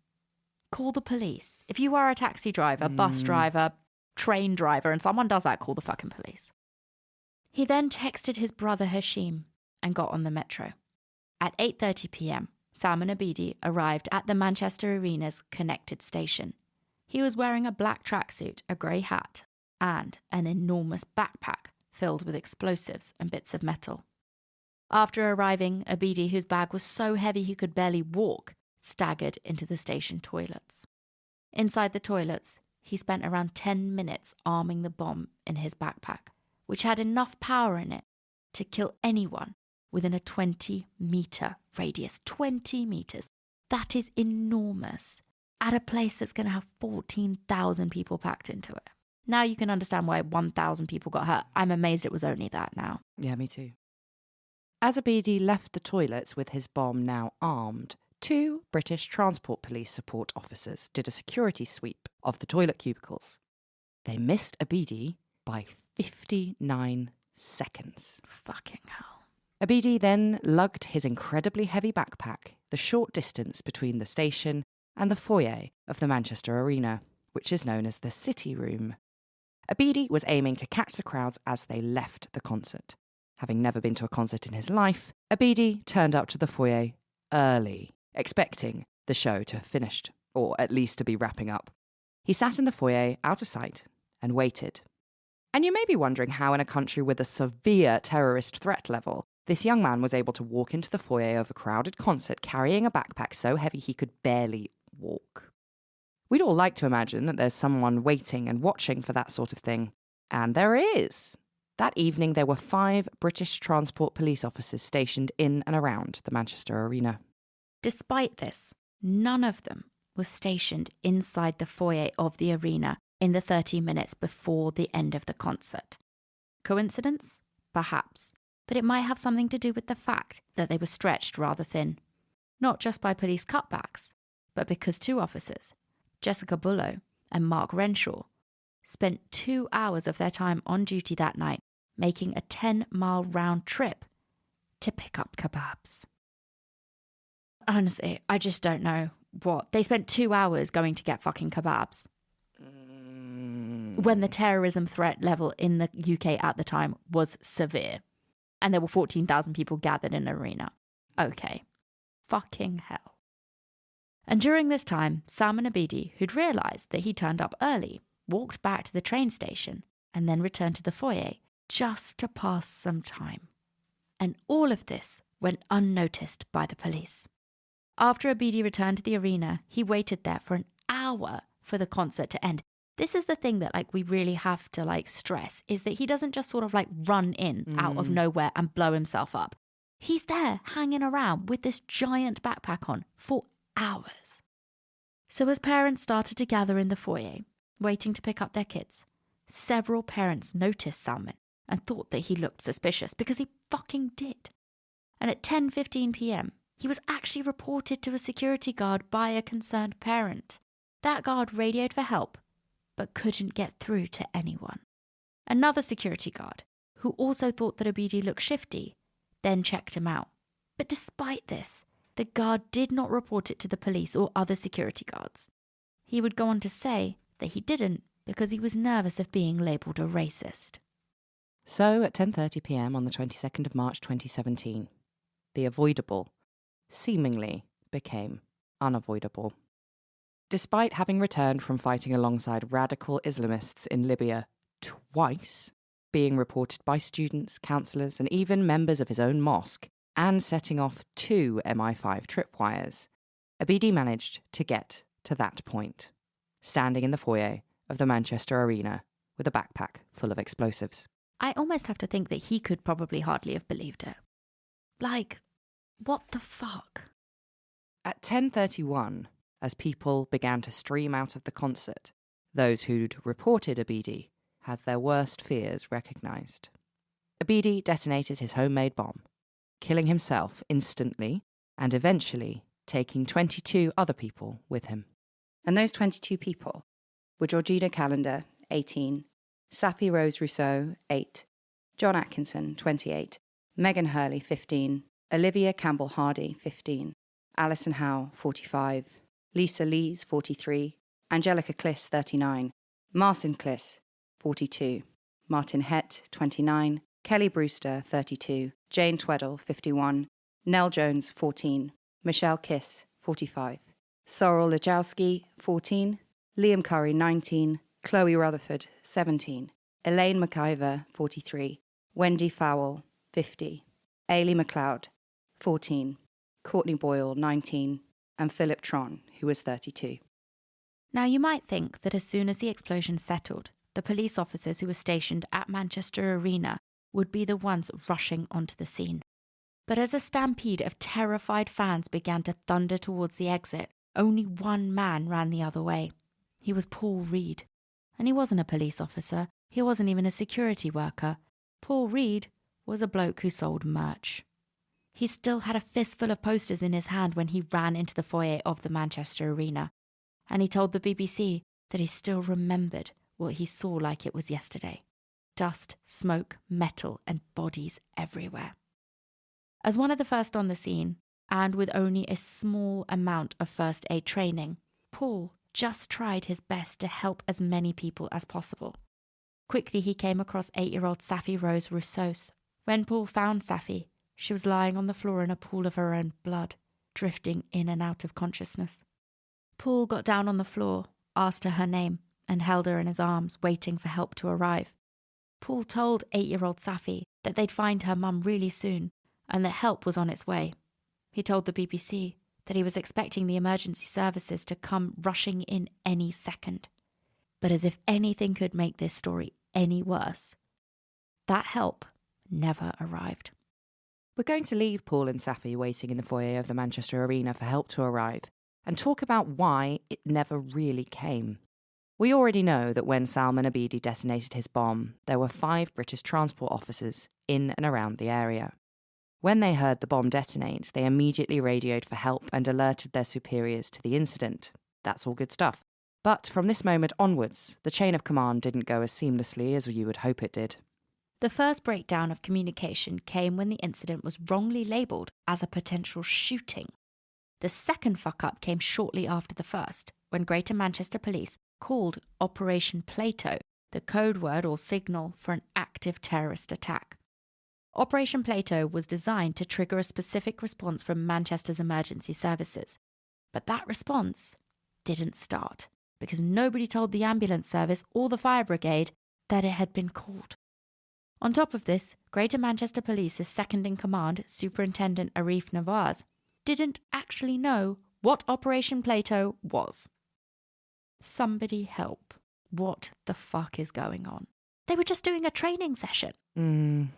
S1: Call the police. If you are a taxi driver, bus driver, train driver, and someone does that, call the fucking police. He then texted his brother Hashim and got on the metro. At 8:30 p.m, Salman Abedi arrived at the Manchester Arena's connected station. He was wearing a black tracksuit, a grey hat, and an enormous backpack filled with explosives and bits of metal. After arriving, Abedi, whose bag was so heavy he could barely walk, staggered into the station toilets. Inside the toilets, he spent around 10 minutes arming the bomb in his backpack, which had enough power in it to kill anyone within a 20-metre radius. 20 metres. That is enormous. At a place that's going to have 14,000 people packed into it. Now you can understand why 1,000 people got hurt. I'm amazed it was only that now.
S2: Yeah, me too. As Abedi left the toilets with his bomb now armed, 2 British Transport Police support officers did a security sweep of the toilet cubicles. They missed Abedi by 59 seconds.
S1: Fucking hell.
S2: Abedi then lugged his incredibly heavy backpack the short distance between the station and the foyer of the Manchester Arena, which is known as the City Room. Abedi was aiming to catch the crowds as they left the concert. Having never been to a concert in his life, Abedi turned up to the foyer early, expecting the show to have finished, or at least to be wrapping up. He sat in the foyer, out of sight, and waited. And you may be wondering how, in a country with a severe terrorist threat level, this young man was able to walk into the foyer of a crowded concert carrying a backpack so heavy he could barely walk. We'd all like to imagine that there's someone waiting and watching for that sort of thing. And there is. That evening, there were 5 British Transport Police officers stationed in and around the Manchester Arena.
S1: Despite this, none of them was stationed inside the foyer of the arena in the 30 minutes before the end of the concert. Coincidence? Perhaps. But it might have something to do with the fact that they were stretched rather thin. Not just by police cutbacks, but because 2 officers, Jessica Bullough and Mark Renshaw, spent 2 hours of their time on duty that night making a 10-mile round trip to pick up kebabs. Honestly, I just don't know what. They spent 2 hours going to get fucking kebabs. When the terrorism threat level in the UK at the time was severe. And there were 14,000 people gathered in an arena. Okay. Fucking hell. And during this time, Salman Abedi, who'd realised that he turned up early, walked back to the train station and then returned to the foyer just to pass some time. And all of this went unnoticed by the police. After Abedi returned to the arena, he waited there for an hour for the concert to end. This is the thing that we really have to stress, is that he doesn't just sort of run in out of nowhere and blow himself up. He's there hanging around with this giant backpack on for hours. So as parents started to gather in the foyer, waiting to pick up their kids, several parents noticed Salman and thought that he looked suspicious, because he fucking did. And at 10:15 p.m, he was actually reported to a security guard by a concerned parent. That guard radioed for help, but couldn't get through to anyone. Another security guard, who also thought that Abedi looked shifty, then checked him out. But despite this, the guard did not report it to the police or other security guards. He would go on to say that he didn't because he was nervous of being labelled a racist.
S2: So at 10:30 p.m. on the 22nd of March 2017, the avoidable seemingly became unavoidable. Despite having returned from fighting alongside radical Islamists in Libya twice, being reported by students, counsellors, and even members of his own mosque, and setting off 2 MI5 tripwires, Abedi managed to get to that point, standing in the foyer of the Manchester Arena with a backpack full of explosives.
S1: I almost have to think that he could probably hardly have believed it. What the fuck?
S2: At 10:31, as people began to stream out of the concert, those who'd reported Abedi had their worst fears recognised. Abedi detonated his homemade bomb, killing himself instantly and eventually taking 22 other people with him.
S4: And those 22 people were Georgina Callender, 18, Sappy Rose Rousseau, 8, John Atkinson, 28, Megan Hurley, 15, Olivia Campbell-Hardy, 15, Alison Howe, 45, Lisa Lees, 43, Angelica Kliss, 39, Marcin Kliss, 42, Martin Hett, 29, Kelly Brewster, 32, Jane Tweddle, 51, Nell Jones, 14, Michelle Kiss, 45, Sorrel Lajowski, 14, Liam Curry, 19, Chloe Rutherford, 17, Elaine McIver, 43, Wendy Fowle, 50, Ailey MacLeod, 14, Courtney Boyle, 19, and Philip Tron, who was 32.
S1: Now, you might think that as soon as the explosion settled, the police officers who were stationed at Manchester Arena would be the ones rushing onto the scene. But as a stampede of terrified fans began to thunder towards the exit, only one man ran the other way. He was Paul Reed. And he wasn't a police officer. He wasn't even a security worker. Paul Reed was a bloke who sold merch. He still had a fistful of posters in his hand when he ran into the foyer of the Manchester Arena, and he told the BBC that he still remembered what he saw like it was yesterday. Dust, smoke, metal, and bodies everywhere. As one of the first on the scene, and with only a small amount of first aid training, Paul just tried his best to help as many people as possible. Quickly he came across 8-year-old Safi Rose Roussos. When Paul found Safi, she was lying on the floor in a pool of her own blood, drifting in and out of consciousness. Paul got down on the floor, asked her name, and held her in his arms, waiting for help to arrive. Paul told 8-year-old Safi that they'd find her mum really soon, and that help was on its way. He told the BBC that he was expecting the emergency services to come rushing in any second. But as if anything could make this story any worse, that help never arrived.
S2: We're going to leave Paul and Safi waiting in the foyer of the Manchester Arena for help to arrive and talk about why it never really came. We already know that when Salman Abedi detonated his bomb, there were 5 British transport officers in and around the area. When they heard the bomb detonate, they immediately radioed for help and alerted their superiors to the incident. That's all good stuff. But from this moment onwards, the chain of command didn't go as seamlessly as you would hope it did.
S1: The first breakdown of communication came when the incident was wrongly labelled as a potential shooting. The second fuck-up came shortly after the first, when Greater Manchester Police called Operation Plato the code word or signal for an active terrorist attack. Operation Plato was designed to trigger a specific response from Manchester's emergency services. But that response didn't start because nobody told the ambulance service or the fire brigade that it had been called. On top of this, Greater Manchester Police's second-in-command, Superintendent Arif Nawaz, didn't actually know what Operation Plato was. Somebody help. What the fuck is going on? They were just doing a training session.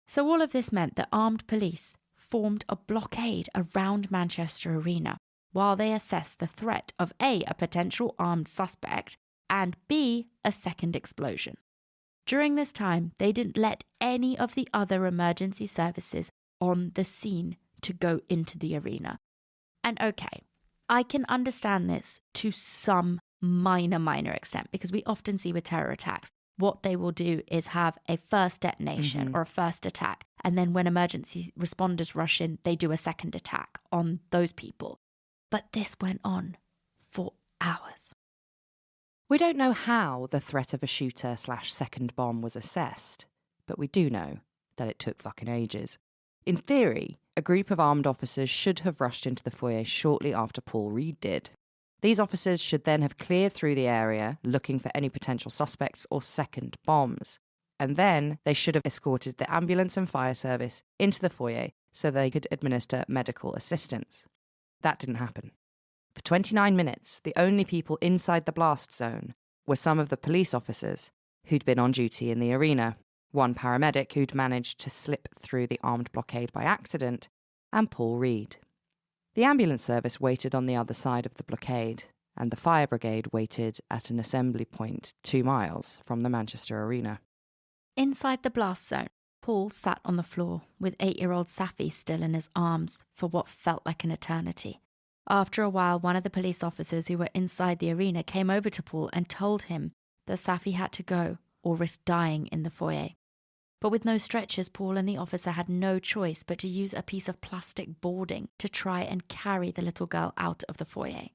S1: So all of this meant that armed police formed a blockade around Manchester Arena while they assessed the threat of A, a potential armed suspect, and B, a second explosion. During this time, they didn't let any of the other emergency services on the scene to go into the arena. And okay, I can understand this to some minor extent because we often see with terror attacks, what they will do is have a first detonation or a first attack. And then when emergency responders rush in, they do a second attack on those people. But this went on for hours.
S2: We don't know how the threat of a shooter/second bomb was assessed, but we do know that it took fucking ages. In theory, a group of armed officers should have rushed into the foyer shortly after Paul Reed did. These officers should then have cleared through the area looking for any potential suspects or second bombs. And then they should have escorted the ambulance and fire service into the foyer so they could administer medical assistance. That didn't happen. For 29 minutes, the only people inside the blast zone were some of the police officers who'd been on duty in the arena, one paramedic who'd managed to slip through the armed blockade by accident, and Paul Reed. The ambulance service waited on the other side of the blockade, and the fire brigade waited at an assembly point 2 miles from the Manchester Arena.
S1: Inside the blast zone, Paul sat on the floor with 8-year-old Safi still in his arms for what felt like an eternity. After a while, one of the police officers who were inside the arena came over to Paul and told him that Safi had to go or risk dying in the foyer. But with no stretchers, Paul and the officer had no choice but to use a piece of plastic boarding to try and carry the little girl out of the foyer.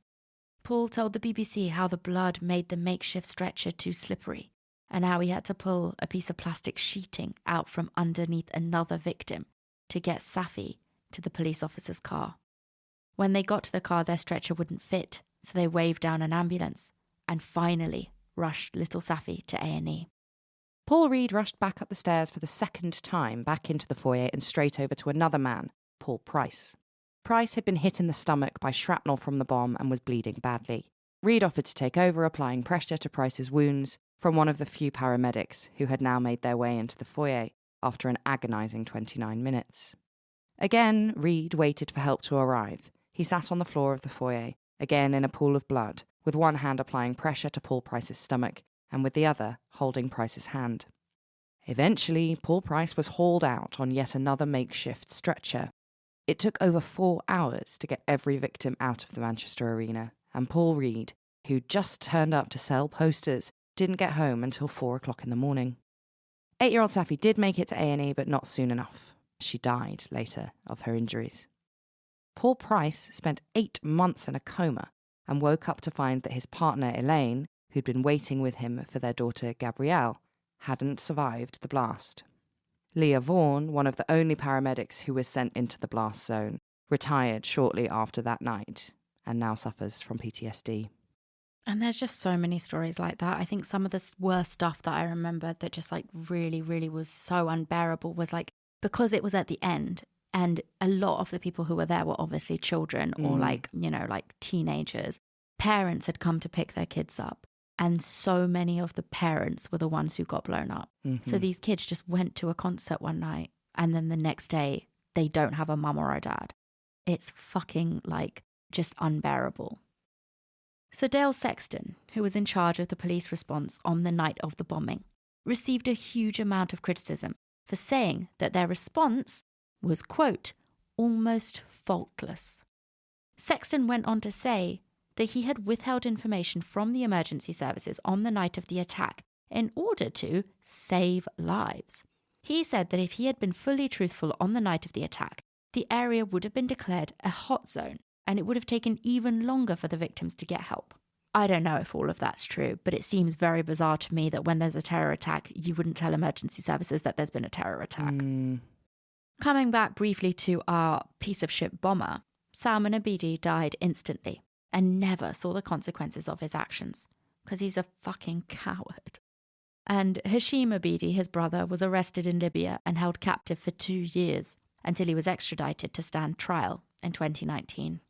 S1: Paul told the BBC how the blood made the makeshift stretcher too slippery, and how he had to pull a piece of plastic sheeting out from underneath another victim to get Safi to the police officer's car. When they got to the car, their stretcher wouldn't fit, so they waved down an ambulance and finally rushed little Safi to A&E.
S2: Paul Reed rushed back up the stairs for the second time back into the foyer and straight over to another man, Paul Price. Price had been hit in the stomach by shrapnel from the bomb and was bleeding badly. Reed offered to take over, applying pressure to Price's wounds from one of the few paramedics who had now made their way into the foyer after an agonising 29 minutes. Again, Reed waited for help to arrive. He sat on the floor of the foyer, again in a pool of blood, with one hand applying pressure to Paul Price's stomach and with the other holding Price's hand. Eventually, Paul Price was hauled out on yet another makeshift stretcher It took over 4 hours to get every victim out of the Manchester arena, and Paul Reed, who just turned up to sell posters, didn't get home until 4 o'clock in the morning. 8-year-old Safi did make it to A&E, but not soon enough. She died later of her injuries. Paul Price spent 8 months in a coma and woke up to find that his partner Elaine, who'd been waiting with him for their daughter Gabrielle, hadn't survived the blast. Leah Vaughan, one of the only paramedics who was sent into the blast zone, retired shortly after that night and now suffers from PTSD.
S1: And there's just so many stories like that. I think some of the worst stuff that I remember that just like really, really was so unbearable was like, because it was at the end and a lot of the people who were there were obviously children or like, you know, like teenagers. Parents had come to pick their kids up. And so many of the parents were the ones who got blown up.
S2: Mm-hmm.
S1: So these kids just went to a concert one night and then the next day they don't have a mum or a dad. It's fucking like just unbearable. So Dale Sexton, who was in charge of the police response on the night of the bombing, received a huge amount of criticism for saying that their response was, quote, almost faultless. Sexton went on to say that he had withheld information from the emergency services on the night of the attack in order to save lives. He said that if he had been fully truthful on the night of the attack, the area would have been declared a hot zone and it would have taken even longer for the victims to get help. I don't know if all of that's true, but it seems very bizarre to me that when there's a terror attack, you wouldn't tell emergency services that there's been a terror attack. Coming back briefly to our piece of shit bomber, Salman Abedi died instantly and never saw the consequences of his actions because he's a fucking coward. And Hashim Abedi, his brother, was arrested in Libya and held captive for 2 years until he was extradited to stand trial in 2019.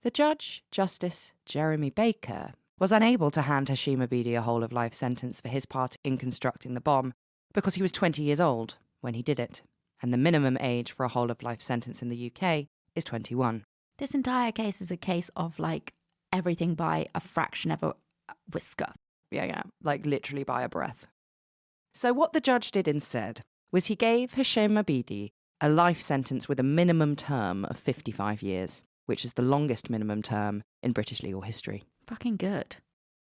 S2: The judge, Justice Jeremy Baker, was unable to hand Hashim Abedi a whole-of-life sentence for his part in constructing the bomb because he was 20 years old when he did it, and the minimum age for a whole-of-life sentence in the UK is 21.
S1: This entire case is a case of, like, everything by a fraction of a whisker.
S2: Yeah, like literally by a breath. So what the judge did instead was he gave Hashim Abedi a life sentence with a minimum term of 55 years, which is the longest minimum term in British legal history.
S1: Fucking good.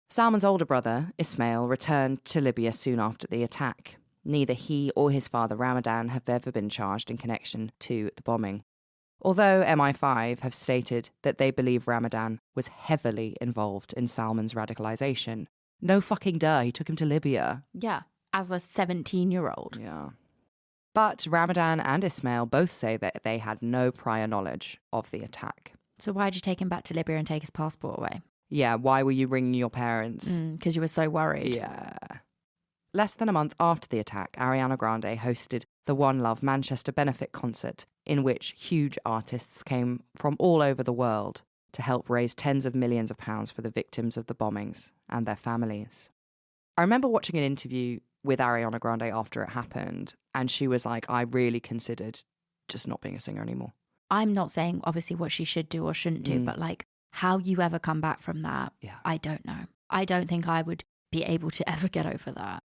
S2: Salman's older brother, Ismail, returned to Libya soon after the attack. Neither he or his father Ramadan have ever been charged in connection to the bombing. Although MI5 have stated that they believe Ramadan was heavily involved in Salman's radicalisation. No fucking duh, he took him to Libya.
S1: Yeah, as a 17-year-old.
S2: Yeah. But Ramadan and Ismail both say that they had no prior knowledge of the attack.
S1: So why'd you take him back to Libya and take his passport away?
S2: Yeah, why were you ringing your parents?
S1: Because you were so worried.
S2: Yeah. Less than a month after the attack, Ariana Grande hosted the One Love Manchester benefit concert, in which huge artists came from all over the world to help raise tens of millions of pounds for the victims of the bombings and their families. I remember watching an interview with Ariana Grande after it happened, and she was like, I really considered just not being a singer anymore.
S1: I'm not saying obviously what she should do or shouldn't do, but like how you ever come back from that, I don't know. I don't think I would be able to ever get over that.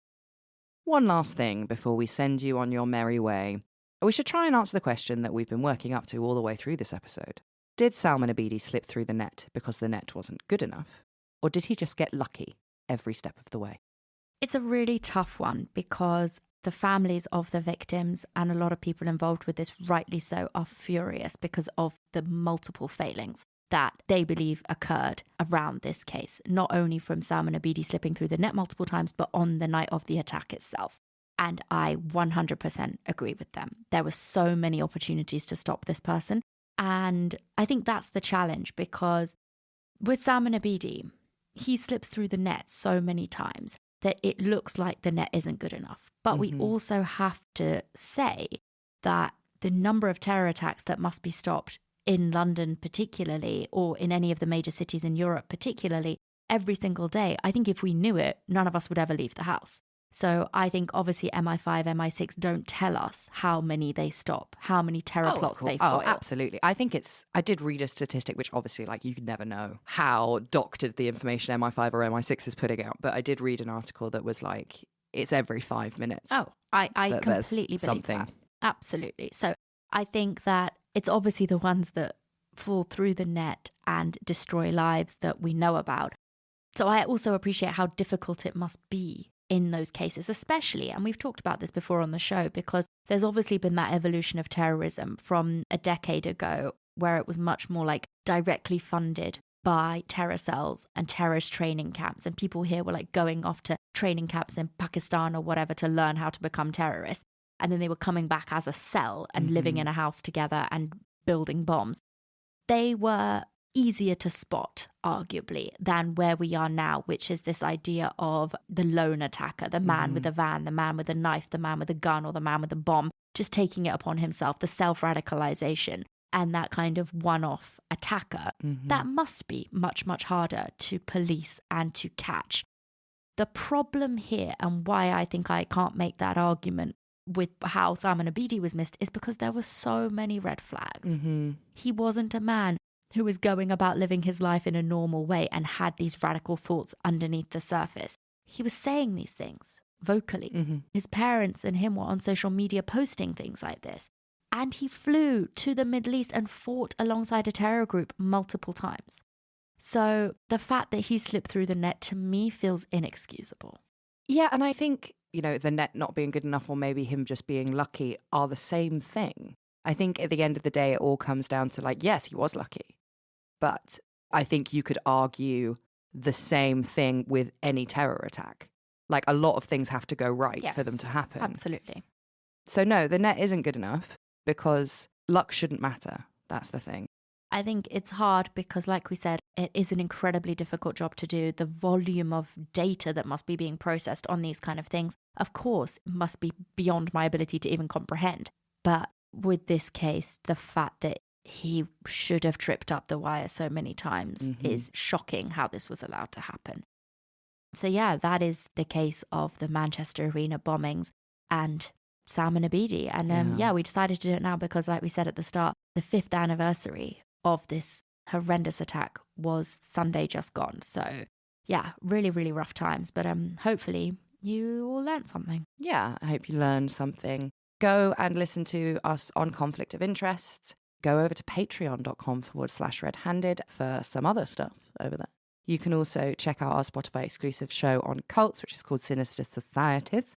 S2: One last thing before we send you on your merry way. We should try and answer the question that we've been working up to all the way through this episode. Did Salman Abedi slip through the net because the net wasn't good enough? Or did he just get lucky every step of the way?
S1: It's a really tough one because the families of the victims and a lot of people involved with this, rightly so, are furious because of the multiple failings that they believe occurred around this case, not only from Salman Abedi slipping through the net multiple times, but on the night of the attack itself. And I 100% agree with them. There were so many opportunities to stop this person. And I think that's the challenge because with Salman Abedi, he slips through the net so many times that it looks like the net isn't good enough. But we also have to say that the number of terror attacks that must be stopped in London particularly, or in any of the major cities in Europe particularly, every single day, I think if we knew it, none of us would ever leave the house. So I think obviously MI5, MI6 don't tell us how many they stop, how many terror plots they foil.
S2: Oh, absolutely. I think I did read a statistic, which obviously, like, you could never know how doctored the information MI5 or MI6 is putting out. But I did read an article that was like, it's every 5 minutes.
S1: Oh, I completely believe
S2: something.
S1: that. Absolutely. So I think that it's obviously the ones that fall through the net and destroy lives that we know about. So I also appreciate how difficult it must be in those cases, especially, and we've talked about this before on the show, because there's obviously been that evolution of terrorism from a decade ago where it was much more like directly funded by terror cells and terrorist training camps. And people here were like going off to training camps in Pakistan or whatever to learn how to become terrorists. And then they were coming back as a cell and living in a house together and building bombs. They were easier to spot, arguably, than where we are now, which is this idea of the lone attacker, the man with a van, the man with a knife, the man with a gun, or the man with a bomb, just taking it upon himself, the self-radicalization and that kind of one-off attacker. That must be much, much harder to police and to catch. The problem here, and why I think I can't make that argument with how Salman Abedi was missed, is because there were so many red flags. He wasn't a man who was going about living his life in a normal way and had these radical thoughts underneath the surface. He was saying these things vocally. His parents and him were on social media posting things like this. And he flew to the Middle East and fought alongside a terror group multiple times. So the fact that he slipped through the net, to me, feels inexcusable.
S4: Yeah, and I think, the net not being good enough or maybe him just being lucky are the same thing. I think at the end of the day, it all comes down to yes, he was lucky. But I think you could argue the same thing with any terror attack. A lot of things have to go right for them to happen.
S1: Absolutely.
S4: So no, the net isn't good enough because luck shouldn't matter. That's the thing.
S1: I think it's hard because, like we said, it is an incredibly difficult job to do. The volume of data that must be being processed on these kind of things, of course, must be beyond my ability to even comprehend. But with this case, the fact that he should have tripped up the wire so many times is shocking how this was allowed to happen. So yeah, that is the case of the Manchester Arena bombings and Salman Abedi. And we decided to do it now because, like we said at the start, the 5th anniversary of this horrendous attack was Sunday just gone. So yeah, really, really rough times. But hopefully you all learned something.
S4: Yeah, I hope you learned something. Go and listen to us on Conflict of Interest. Go over to patreon.com/RedHanded for some other stuff over there. You can also check out our Spotify exclusive show on cults, which is called Sinister Societies.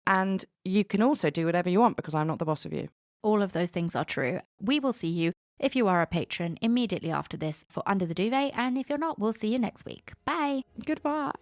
S4: And you can also do whatever you want because I'm not the boss of you.
S1: All of those things are true. We will see you, if you are a patron, immediately after this for Under the Duvet. And if you're not, we'll see you next week. Bye.
S4: Goodbye.